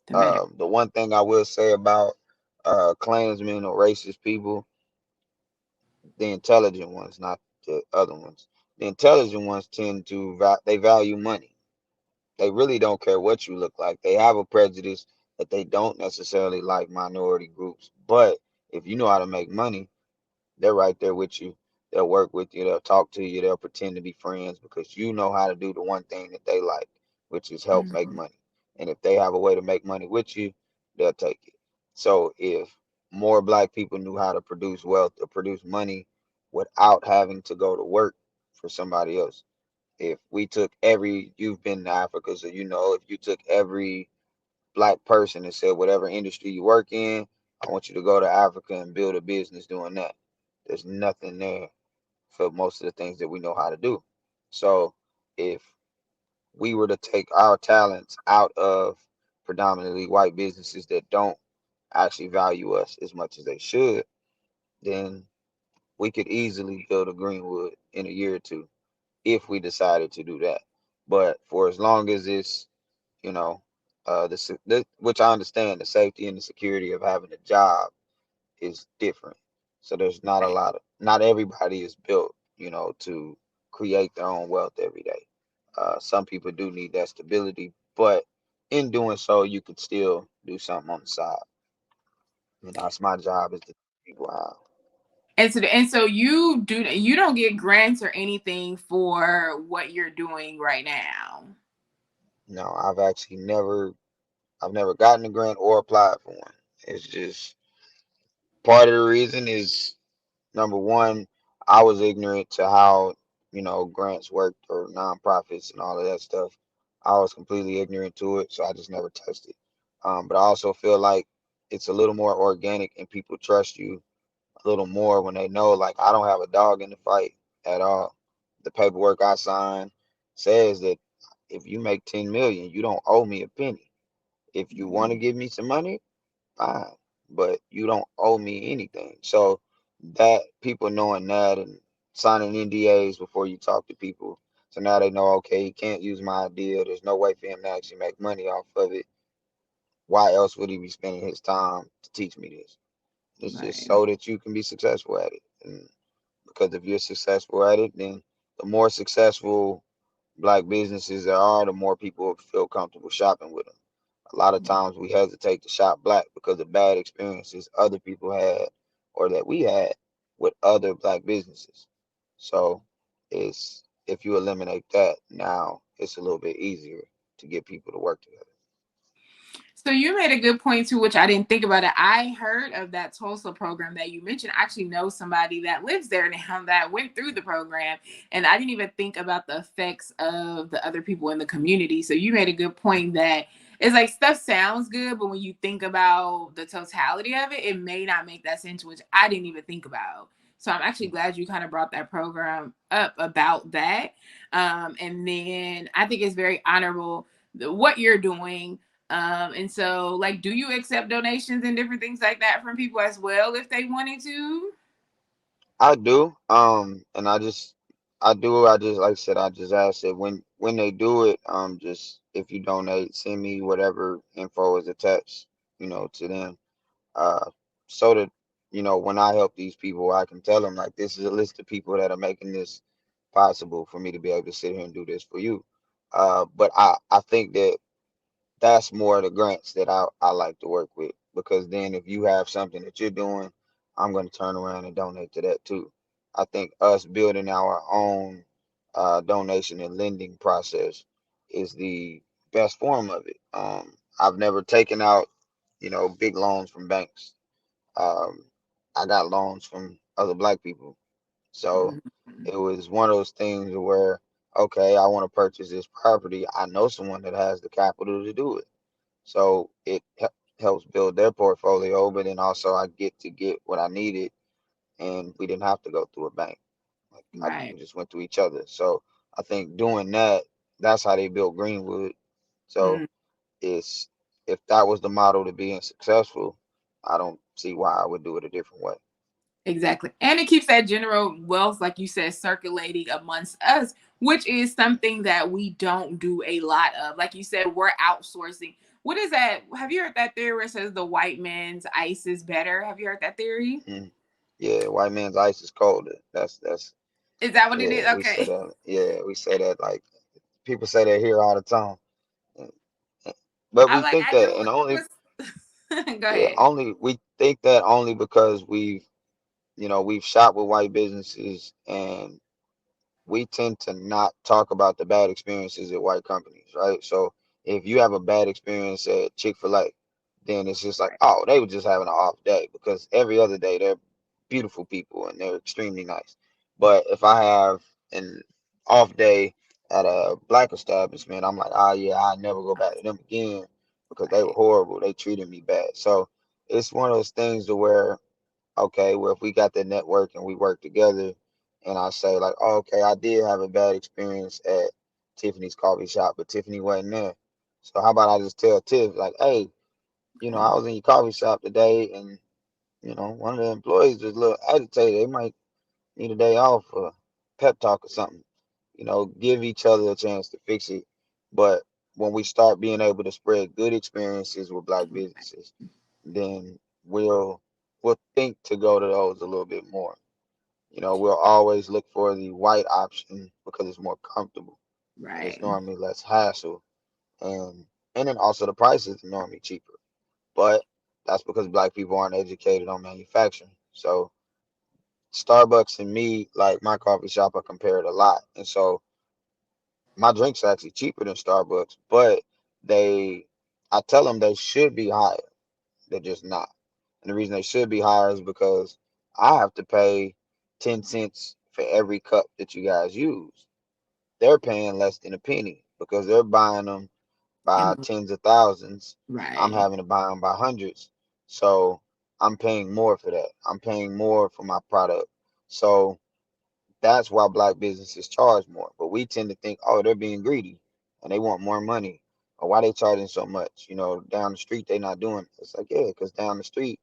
The better. The one thing I will say about Klansmen or racist people, the intelligent ones, not the other ones. The intelligent ones tend to they value money. They really don't care what you look like. They have a prejudice that they don't necessarily like minority groups. But if you know how to make money, they're right there with you. They'll work with you. They'll talk to you. They'll pretend to be friends because you know how to do the one thing that they like, which is help make Mhm. money. And if they have a way to make money with you, they'll take it. So if more black people knew how to produce wealth or produce money without having to go to work for somebody else, if we took you've been to Africa, so if you took every black person and said, whatever industry you work in, I want you to go to Africa and build a business doing that. There's nothing there for most of the things that we know how to do. So if we were to take our talents out of predominantly white businesses that don't actually value us as much as they should, then we could easily build a Greenwood in a year or two if we decided to do that. But for as long as it's, you know, which I understand, the safety and the security of having a job is different. So there's not a Right. lot of, not everybody is built, to create their own wealth every day. Some people do need that stability, but in doing so, you could still do something on the side. And that's my job is to teach people how. And so you don't get grants or anything for what you're doing right now. No, I've never gotten a grant or applied for one. It's just part of the reason is number one, I was ignorant to how, grants worked or nonprofits and all of that stuff. I was completely ignorant to it, so I just never touched it. But I also feel like it's a little more organic and people trust you a little more when they know, like, I don't have a dog in the fight at all. The paperwork I signed says that if you make 10 million, you don't owe me a penny. If you want to give me some money, fine, but you don't owe me anything. So that people knowing that and signing NDAs before you talk to people, so now they know, okay, he can't use my idea. There's no way for him to actually make money off of it. Why else would he be spending his time to teach me this? It's just Right. so that you can be successful at it. And because if you're successful at it, then the more successful black businesses there are, the more people feel comfortable shopping with them. A lot of times we hesitate to shop black because of bad experiences other people had or that we had with other black businesses. So it's if you eliminate that, now it's a little bit easier to get people to work together. So you made a good point too, which I didn't think about it. I heard of that Tulsa program that you mentioned. I actually know somebody that lives there now that went through the program, and I didn't even think about the effects of the other people in the community. So you made a good point that it's like stuff sounds good, but when you think about the totality of it, it may not make that sense, which I didn't even think about. So I'm actually glad you kind of brought that program up about that. And then I think it's very honorable what you're doing, and so, like, do you accept donations and different things like that from people as well if they wanted to? I do. And I just like I said, I just ask that when they do it, just if you donate, send me whatever info is attached, to them. uh, so that when I help these people, I can tell them like this is a list of people that are making this possible for me to be able to sit here and do this for you. But I think that that's more of the grants that I like to work with because then if you have something that you're doing, I'm going to turn around and donate to that too. I think us building our own donation and lending process is the best form of it. I've never taken out, big loans from banks. um, I got loans from other black people. So Mhm. it was one of those things where, okay, I want to purchase this property. I know someone that has the capital to do it. So it helps build their portfolio, but then also I get to get what I needed and we didn't have to go through a bank. Right. We just went through each other. So I think doing that, that's how they built Greenwood. So Mm. it's if that was the model to being successful, I don't see why I would do it a different way. Exactly. And it keeps that general wealth, like you said, circulating amongst us, which is something that we don't do a lot of. Like you said, we're outsourcing. What is that? Have you heard that theory where it says the white man's ice is better? Have you heard that theory? Mm. Yeah, white man's ice is colder. That's Is that what it is? yeah, we say Okay. that. Yeah, we say that like people say that here all the time. And- But I'm we like, think I knew that, and it only was. Go yeah, ahead. only we think that only because we've shopped with white businesses, and we tend to not talk about the bad experiences at white companies, right? So if you have a bad experience at Chick-fil-A, then it's just like, Right. oh, they were just having an off day, because every other day they're beautiful people and they're extremely nice. But if I have an off day at a black establishment, I'm like, oh yeah, I never go back to them again because they were Right. horrible. They treated me bad. So it's one of those things to where, okay, well, if we got the network and we work together, and I say like, oh, okay, I did have a bad experience at Tiffany's coffee shop, but Tiffany wasn't there. So how about I just tell Tiff like, hey, I was in your coffee shop today, and one of the employees was a little agitated. They might need a day off for a pep talk or something. Give each other a chance to fix it. But when we start being able to spread good experiences with black businesses, then we'll think to go to those a little bit more. We'll always look for the white option because it's more comfortable and it's Right. normally less hassle, and then also the prices are normally cheaper. But that's because black people aren't educated on manufacturing. So Starbucks and me, like my coffee shop, I compare it a lot. And so my drinks are actually cheaper than Starbucks, but they I tell them they should be higher. They're just not. And the reason they should be higher is because I have to pay 10 cents for every cup that you guys use. They're paying less than a penny because they're buying them by And tens of thousands. I'm right. having to buy them by hundreds. So I'm paying more for that. I'm paying more for my product. So that's why black businesses charge more. But we tend to think, oh, they're being greedy and they want more money. Or why they charging so much? Down the street they not doing it. It's like, yeah, because down the street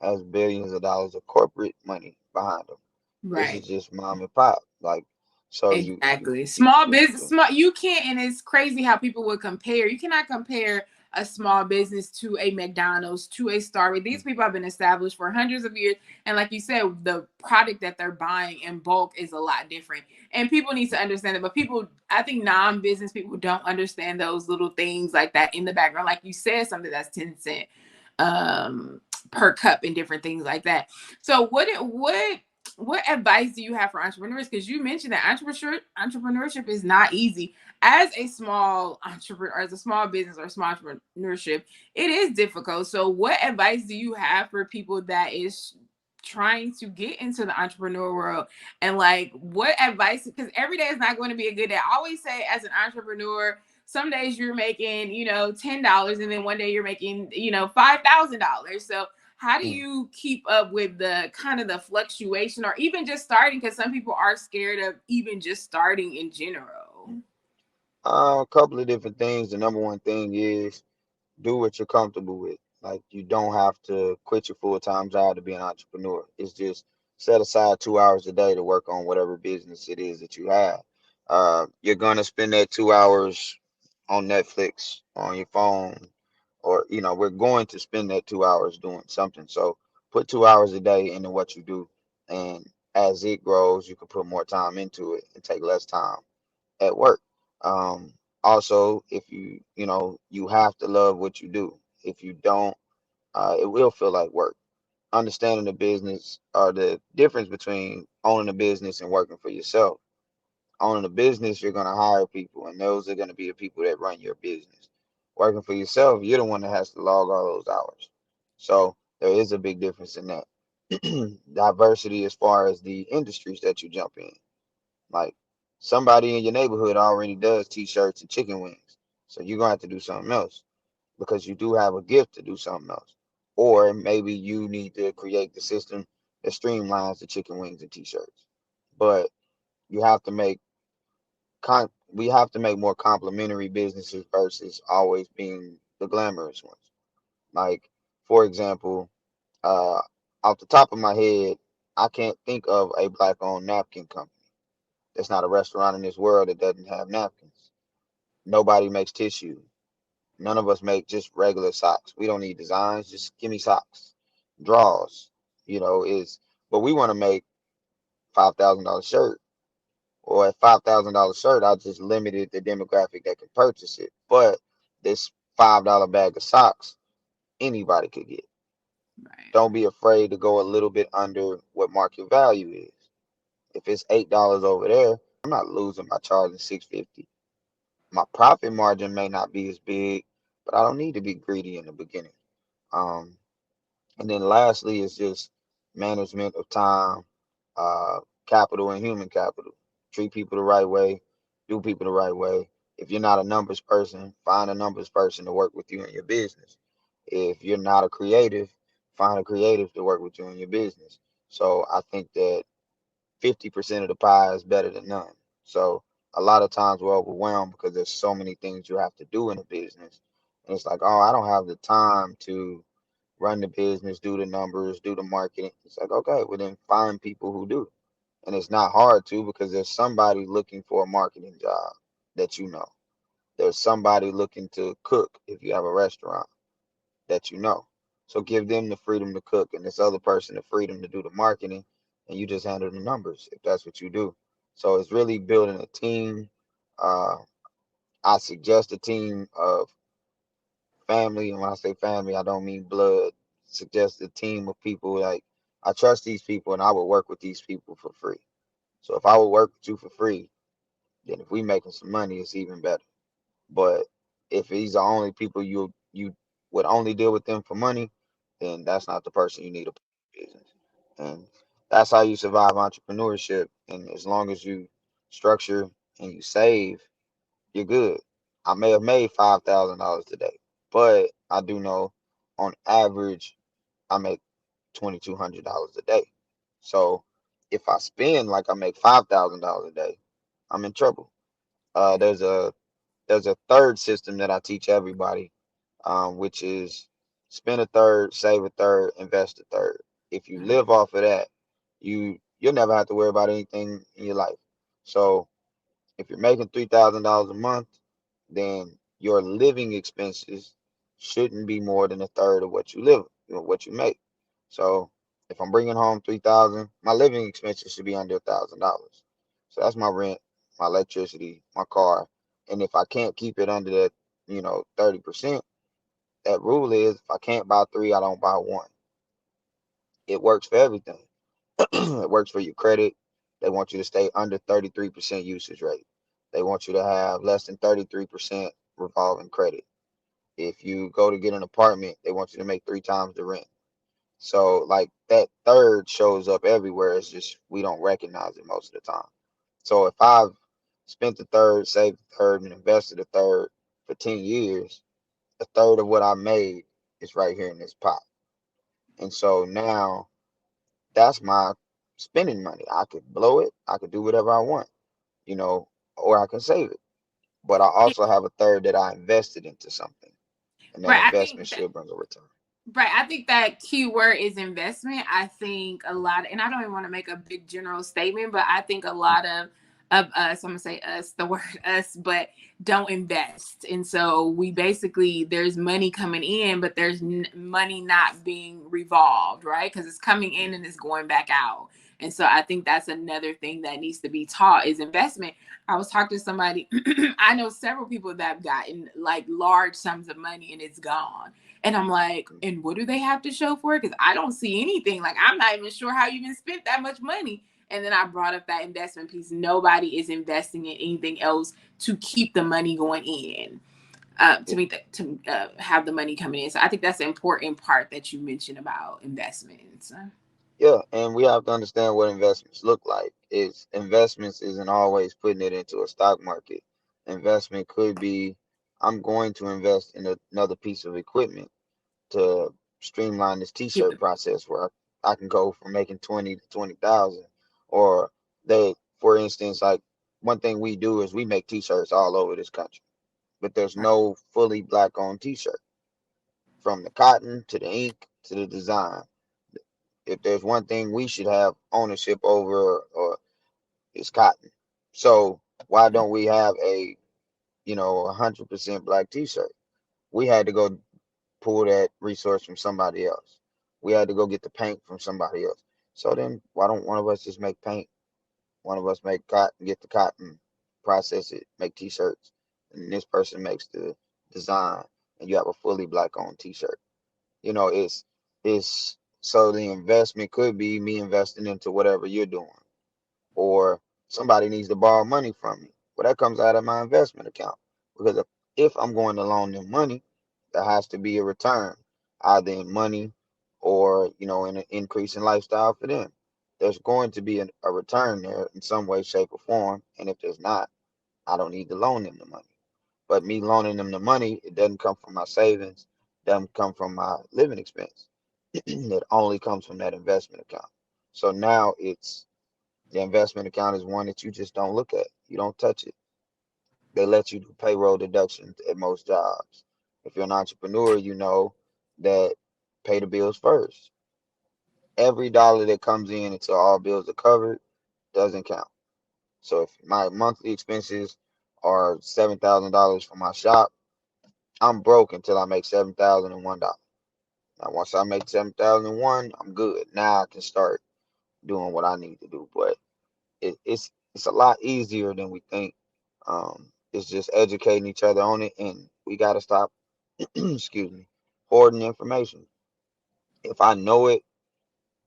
has billions of dollars of corporate money behind them. This Right. is just mom and pop. Like, so Exactly. Small business, you small you can't, and it's crazy how people would compare. You cannot compare a small business to a McDonald's, to a Starbucks. These people have been established for hundreds of years. And like you said, the product that they're buying in bulk is a lot different. And people need to understand it. But people, I think non-business people don't understand those little things like that in the background. Like you said, something that's 10 cent per cup and different things like that. So what advice do you have for entrepreneurs? Because you mentioned that entrepreneurship is not easy. As a small entrepreneur, as a small business or small entrepreneurship, it is difficult. So, what advice do you have for people that is trying to get into the entrepreneur world? And like, what advice? Because every day is not going to be a good day. I always say, as an entrepreneur, some days you're making, $10, and then one day you're making, $5,000. So how do mm. you keep up with the kind of the fluctuation, or even just starting, because some people are scared of even just starting in general? A couple of different things. The number one thing is do what you're comfortable with. Like, you don't have to quit your full-time job to be an entrepreneur. It's just set aside 2 hours a day to work on whatever business it is that you have. You're gonna spend that 2 hours on Netflix, on your phone, or we're going to spend that 2 hours doing something. So put 2 hours a day into what you do, and as it grows, you can put more time into it and take less time at work. Um, Also, if you have to love what you do. If you don't, it will feel like work. Understanding the business, or the difference between owning a business and working for yourself. Owning a business, you're going to hire people, and those are going to be the people that run your business. Working for yourself, you're the one that has to log all those hours. So there is a big difference in that. Diversity as far as the industries that you jump in. Like, somebody in your neighborhood already does t-shirts and chicken wings. So you're gonna have to do something else because you do have a gift to do something else. Or maybe you need to create the system that streamlines the chicken wings and t-shirts. But you have to make we have to make more complementary businesses versus always being the glamorous ones. Like, for example, uh off the top of my head, I can't think of a black-owned napkin company. There's not a restaurant in this world that doesn't have napkins. Nobody makes tissue. None of us make just regular socks. We don't need designs. Just give me socks, draws. Is but we want to make $5,000 shirt, or a $5,000 shirt. I just limited the demographic that can purchase it. But this $5 bag of socks, anybody could get. Right. Don't be afraid to go a little bit under what market value is. If it's $8 over there, I'm not losing by charging $6.50. My profit margin may not be as big, but I don't need to be greedy in the beginning. Um, and then lastly is just management of time, uh, capital and human capital. Treat people the right way, do people the right way. If you're not a numbers person, find a numbers person to work with you in your business. If you're not a creative, find a creative to work with you in your business. So I think that 50% of the pie is better than none. So a lot of times we're overwhelmed because there's so many things you have to do in a business. And it's like, oh, I don't have the time to run the business, do the numbers, do the marketing. It's like, okay, well then find people who do. And it's not hard to, because there's somebody looking for a marketing job that you know. There's somebody looking to cook if you have a restaurant that you know. So give them the freedom to cook and this other person the freedom to do the marketing, and you just handle the numbers if that's what you do. So it's really building a team. Uh, I suggest a team of family, and when I say family, I don't mean blood. Suggest a team of people like I trust these people and I would work with these people for free. So if I would work with you for free, then if we making some money, it's even better. But if these are only people you would only deal with them for money, then that's not the person you need to put in business. And that's how you survive entrepreneurship. And as long as you structure and you save, you're good. I may have made $5,000 today, but I do know on average I make $2,200 a day. So if I spend like I make $5,000 a day, I'm in trouble. Uh, there's a there's a third system that I teach everybody, which is spend a third, save a third, invest a third. If you live off of that, you'll never have to worry about anything in your life. So if you're making $3,000 a month, then your living expenses shouldn't be more than a third of what what you make. So if I'm bringing home 3,000, my living expenses should be under $1,000. So that's my rent, my electricity, my car, and if I can't keep it under that, 30%, that rule is if I can't buy three, I don't buy one. It works for everything. It works for your credit. They want you to stay under 33% usage rate. They want you to have less than 33% revolving credit. If you go to get an apartment, they want you to make three times the rent. So like that third shows up everywhere. It's just we don't recognize it most of the time. So if I've spent the third, saved the third, and invested the third for 10 years, a third of what I made is right here in this pot. And so now that's my spending money. I could blow it, I could do whatever I want, you know, or I can save it. But I Yeah, also have a third that I invested into something, and that right. investment should bring a return. I think that key word is investment. I think a lot, and I don't even want to make a big general statement, but I think a lot of us, I'm gonna say us, the word us, but don't invest. And so we basically there's money coming in, but there's money not being revolved, right? Because it's coming in and it's going back out. And so I think that's another thing that needs to be taught is investment. I was talking to somebody, I know several people that have gotten like large sums of money and it's gone. And I'm like, and what do they have to show for it? Because I don't see anything. Like, I'm not even sure how you even spent that much money. And then I brought up that investment piece. Nobody is investing in anything else to keep the money going in, Yeah, to have the money coming in. So I think that's the important part that you mentioned about investments. yeah, and we have to understand what investments look like. Is investments isn't always putting it into a stock market. Investment could be I'm going to invest in another piece of equipment to streamline this Keep t-shirt the process where I can go from making 20 to 20,000. Or they, for instance, like one thing we do is we make t-shirts all over this country, but there's no fully black owned t-shirt from the cotton to the ink to the design. if there's one thing we should have ownership over, or it's cotton. So why don't we have a 100% black T-shirt? We had to go pull that resource from somebody else. We had to go get the paint from somebody else. So then why don't one of us just make paint? One of us make cotton, get the cotton, process it, make T-shirts, and this person makes the design, and you have a fully black owned T-shirt. It's so the investment could be me investing into whatever you're doing, or somebody needs to borrow money from me. Well, that comes out of my investment account, because if I'm going to loan them money, there has to be a return, either in money or in an increase in lifestyle for them. There's going to be a return there in some way, shape, or form. And if there's not, I don't need to loan them the money. But me loaning them the money, it doesn't come from my savings, doesn't come from my living expense. It only comes from that investment account. So now the investment account is one that you just don't look at. You don't touch it. They let you do payroll deductions at most jobs. If you're an entrepreneur, you know that pay the bills first. Every dollar that comes in until all bills are covered doesn't count. So if my monthly expenses are $7,000 for my shop, I'm broke until I make $7,001. Now once I make 7,001, I'm good. Now I can start doing what I need to do. But it's a lot easier than we think. It's just educating each other on it, and we got to stop, excuse me, hoarding information. If I know it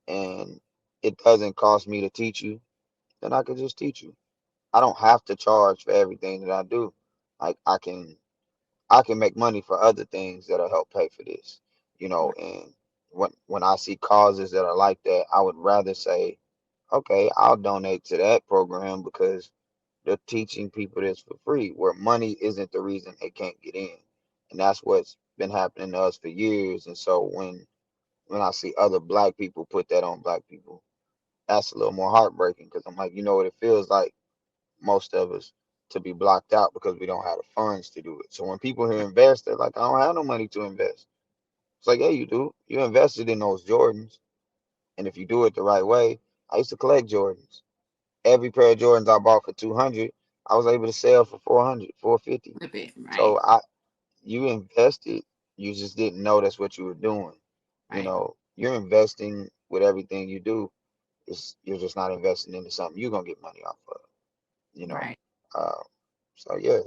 and it doesn't cost me to teach you, then I can just teach you. I don't have to charge for everything that I do. Like I can make money for other things that'll help pay for this, and when I see causes that are like that, I would rather say, okay, I'll donate to that program because they're teaching people this for free, where money isn't the reason they can't get in. And that's what's been happening to us for years. And so when I see other black people put that on black people, that's a little more heartbreaking, because I'm like, you know what it feels like, most of us, to be blocked out because we don't have the funds to do it. So when people hear invest, they're like, I don't have no money to invest. It's like, yeah, you do. You invested in those Jordans. And if you do it the right way, I used to collect Jordans. Every pair of Jordans I bought for 200, I was able to sell for 400, 450. Flip it. Right. So you invested, you just didn't know that's what you were doing. Right. You're investing with everything you do. You're just not investing into something you're gonna get money off of. You know. Right. Uh, so yeah,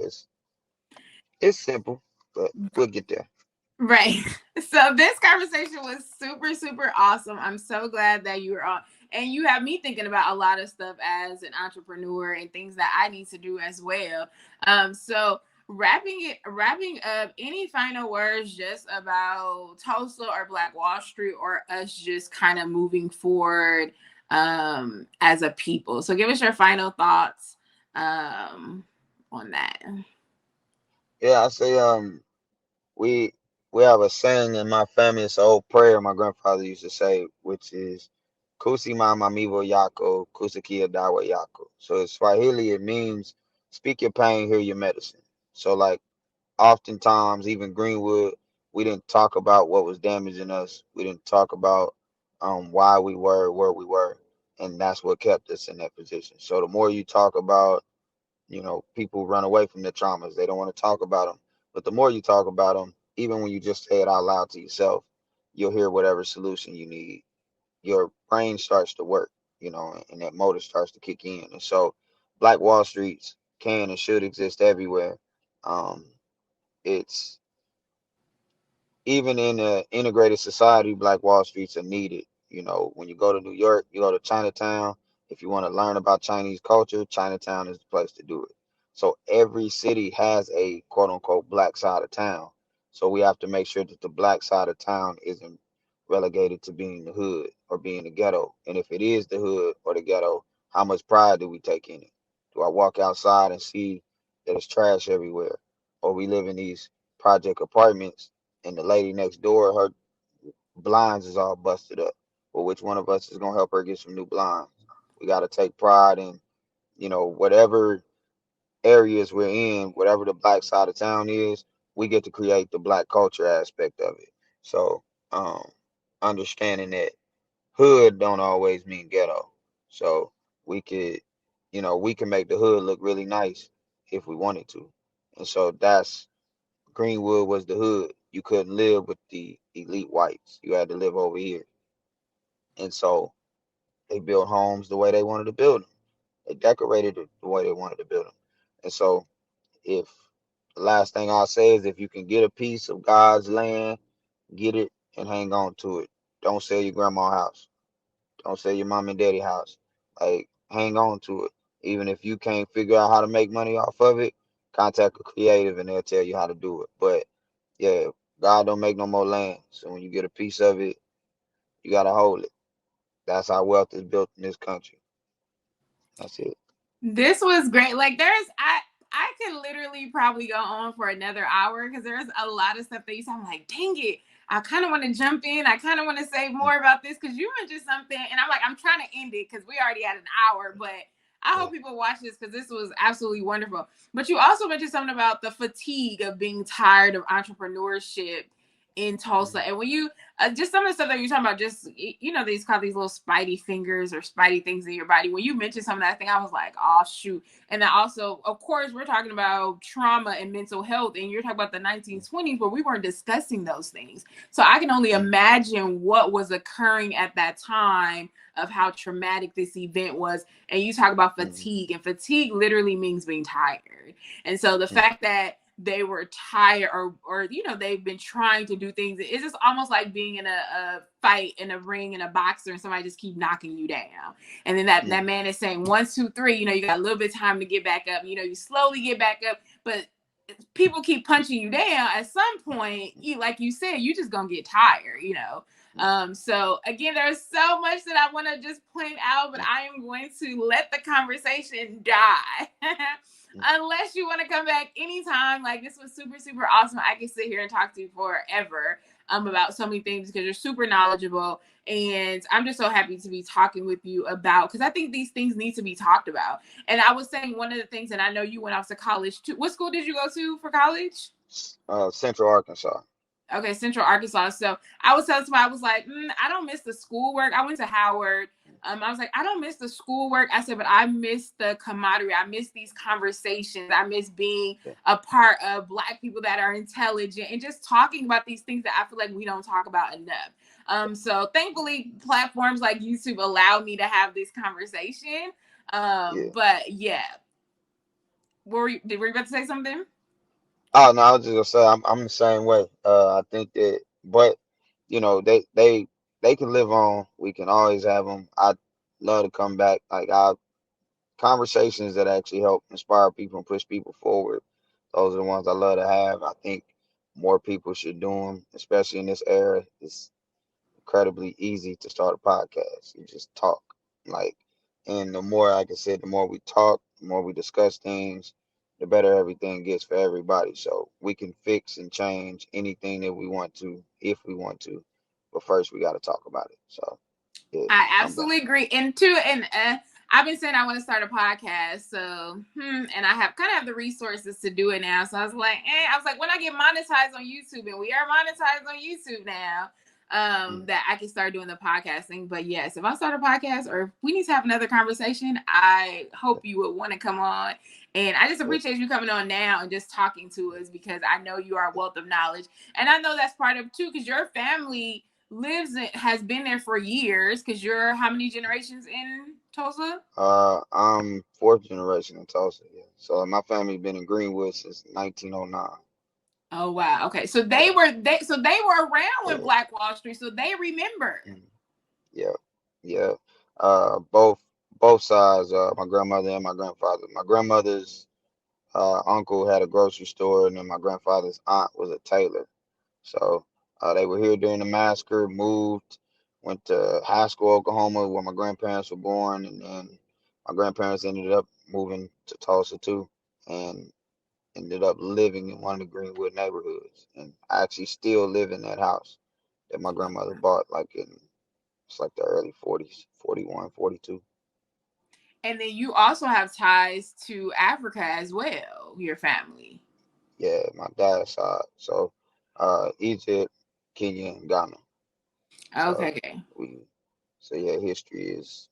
it's simple, but we'll get there. Right. So this conversation was super, super awesome. I'm so glad that you were on. And you have me thinking about a lot of stuff as an entrepreneur and things that I need to do as well. So wrapping up, any final words just about Tulsa or Black Wall Street, or us just kind of moving forward as a people. So give us your final thoughts on that. Yeah, I say we we have a saying in my family. It's an old prayer my grandfather used to say, which is "Kusi mama mivo yako, kusikia dawa yako." So in Swahili, it means speak your pain, hear your medicine. So like oftentimes, even Greenwood, we didn't talk about what was damaging us. We didn't talk about why we were where we were, and that's what kept us in that position. So the more you talk about, people run away from their traumas. They don't want to talk about them. But the more you talk about them, even when you just say it out loud to yourself, you'll hear whatever solution you need. Your brain starts to work, and that motor starts to kick in. And so, Black Wall Streets can and should exist everywhere. Um, it's Even in an integrated society, Black Wall Streets are needed. When you go to New York, you go to Chinatown. If you want to learn about Chinese culture, Chinatown is the place to do it. So every city has a quote unquote black side of town. So we have to make sure that the black side of town isn't relegated to being the hood or being the ghetto. And if it is the hood or the ghetto, how much pride do we take in it? Do I walk outside and see that it's trash everywhere? Or we live in these project apartments, and the lady next door, her blinds is all busted up. Well, which one of us is gonna help her get some new blinds? We gotta take pride in, whatever areas we're in, whatever the black side of town is, we get to create the black culture aspect of it. So, understanding that hood don't always mean ghetto. So we could, we can make the hood look really nice if we wanted to. And so that's Greenwood was the hood. You couldn't live with the elite whites. You had to live over here. And so they built homes the way they wanted to build them. They decorated it the way they wanted to build them. And so if the last thing I'll say is if you can get a piece of God's land, get it and hang on to it. Don't sell your grandma's house. Don't sell your mom and daddy house. Like, hang on to it. Even if you can't figure out how to make money off of it, contact a creative and they'll tell you how to do it. But yeah, God don't make no more land. So when you get a piece of it, you gotta hold it. That's how wealth is built in this country. That's it. This was great. Like I could literally probably go on for another hour because there's a lot of stuff that you said. I'm like, dang it. I kind of want to jump in. I kind of want to say more about this because you mentioned something, and I'm like, I'm trying to end it because we already had an hour, but I hope people watch this because this was absolutely wonderful. But you also mentioned something about the fatigue of being tired of entrepreneurship in Tulsa. And when you just some of the stuff that you're talking about, just these called these little spidey fingers or spidey things in your body. When you mentioned some of that thing, I was like, oh shoot. And then also, of course, we're talking about trauma and mental health, and you're talking about the 1920s where we weren't discussing those things. So I can only imagine what was occurring at that time of how traumatic this event was. And you talk about fatigue, and fatigue literally means being tired. And so the fact that they were tired or they've been trying to do things. It's just almost like being in a fight in a ring in a boxer and somebody just keep knocking you down. And then that man is saying 1, 2, 3, you got a little bit of time to get back up. You slowly get back up, but people keep punching you down. At some point, like you said, you just gonna get tired, So again, there's so much that I want to just point out, but I am going to let the conversation die. Unless you want to come back anytime. Like, this was super, super awesome. I can sit here and talk to you forever about so many things because you're super knowledgeable. And I'm just so happy to be talking with you about, because I think these things need to be talked about. And I was saying one of the things, and I know you went off to college too. What school did you go to for college? Central Arkansas. Okay, Central Arkansas. So I was telling somebody, I was like, I don't miss the schoolwork. I went to Howard. I was like, I don't miss the schoolwork. I said, but I miss the camaraderie. I miss these conversations. I miss being a part of Black people that are intelligent and just talking about these things that I feel like we don't talk about enough. So thankfully, platforms like YouTube allow me to have this conversation. But yeah, were you about to say something? Oh no, I was just gonna say I'm the same way. I think that, but they can live on. We can always have them. I love to come back. Like, our conversations that actually help inspire people and push people forward. Those are the ones I love to have. I think more people should do them, especially in this era. It's incredibly easy to start a podcast. You just talk, like, and the more, like I said, the more we talk, the more we discuss things, the better everything gets for everybody. So we can fix and change anything that we want to, if we want to, but first we got to talk about it. So yeah, I absolutely agree. And I've been saying I want to start a podcast. So, and I have the resources to do it now. So I was like, when I get monetized on YouTube, and we are monetized on YouTube now, that I can start doing the podcasting. But yes, if I start a podcast or if we need to have another conversation, I hope you would want to come on. And I just appreciate you coming on now and just talking to us, because I know you are a wealth of knowledge. And I know that's part of too, because your family has been there for years, because you're how many generations in Tulsa? I'm fourth generation in Tulsa. Yeah, so my family been in Greenwood since 1909. Oh wow. Okay, so they were around with Black Wall Street, so they remember. Yeah. Both sides. My grandmother and my grandfather. My grandmother's uncle had a grocery store, and then my grandfather's aunt was a tailor. So they were here during the massacre, moved, went to high school, Oklahoma, where my grandparents were born, and then my grandparents ended up moving to Tulsa too, and ended up living in one of the Greenwood neighborhoods. And I actually still live in that house that my grandmother bought, it's like the early 40s, 41, 42. And then you also have ties to Africa as well, your family. Yeah, my dad's side. So Egypt, Kenya, and Ghana. Okay. So yeah, history is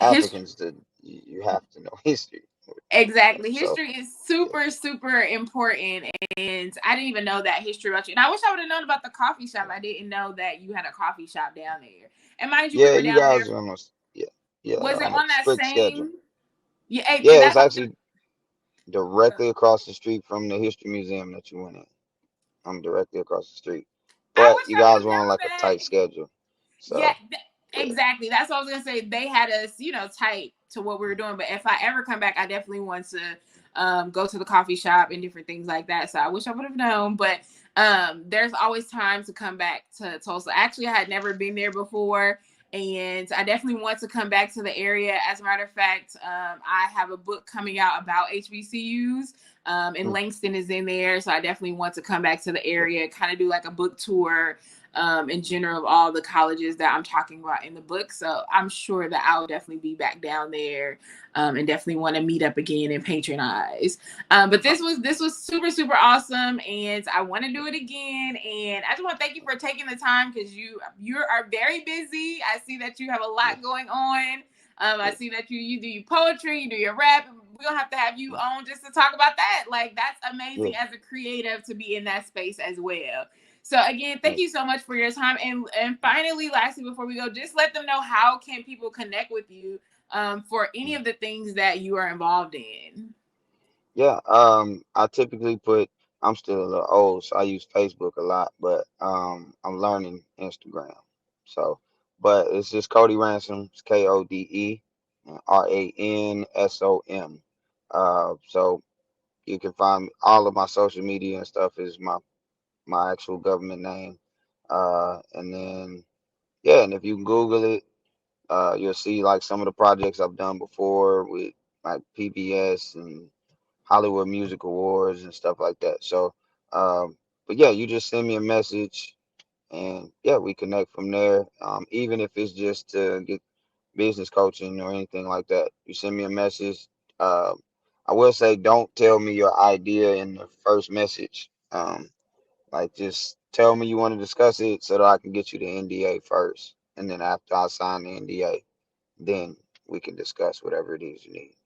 History. Africans. You have to know history. Exactly. So History is yeah, super, super important. And I didn't even know that history about you. And I wish I would have known about the coffee shop. I didn't know that you had a coffee shop down there. And mind you, we yeah, were you down there. guys are on a yeah Was it on a on that strict schedule. same? Yeah, and Yeah, it's that's what I was actually directly across the street from the history museum that you went in. I'm directly across the street, I but wish you I would guys have were on known like a that. tight schedule. Yeah, So yeah, exactly. That's what I was gonna say. They had us, tight to what we were doing. But if I ever come back, I definitely want to go to the coffee shop and different things like that. So I wish I would have known. But there's always time to come back to Tulsa. Actually, I had never been there before. And I definitely want to come back to the area. As a matter of fact, I have a book coming out about HBCUs. And mm, Langston is in there. So I definitely want to come back to the yeah, area, kind of do like a book tour in general of all the colleges that I'm talking about in the book. So I'm sure that I'll definitely be back down there and definitely want to meet up again and patronize. But uh, this was super, super awesome. And I want to do it again. And I just want to thank you for taking the time because you are very busy. I see that you have a yeah, lot going on. I yeah, see that you do your poetry, you do your rap. We're gonna have to have you mm, on just to talk about that. Like that's yeah, amazing as a creative to be in that space as well. So again, yeah. thank you so much for your time. And finally, lastly, before we go, just let them know how can people connect with you for any Mm. of the things that you are involved in. Yeah, I typically put, I'm still a little old, so I use Facebook a lot, but I'm learning Instagram. So, but it's just Cody Ransom, it's Kode Ransom. So you can find all of my social media and stuff is my actual government name. And then yeah, and if you Google it, you'll see like some of the projects I've done before with like PBS and Hollywood Music Awards and stuff like that. So, but yeah, you just send me a message and yeah, we connect from there. Even if it's just to get business coaching or anything like that, you send me a message. Um, I will say, don't tell me your idea in the first message. Like just tell me you want to discuss it so that I can get you the NDA first, and then after I sign the NDA, then we can discuss whatever it is you need.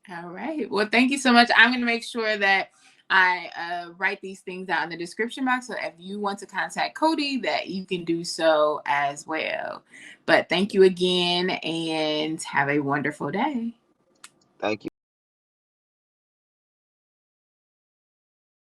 All right. Well, thank you so much. I'm going to make sure that I write these things out in the description box. So if you want to contact Cody, that you can do so as well. But thank you again and have a wonderful day. Thank you.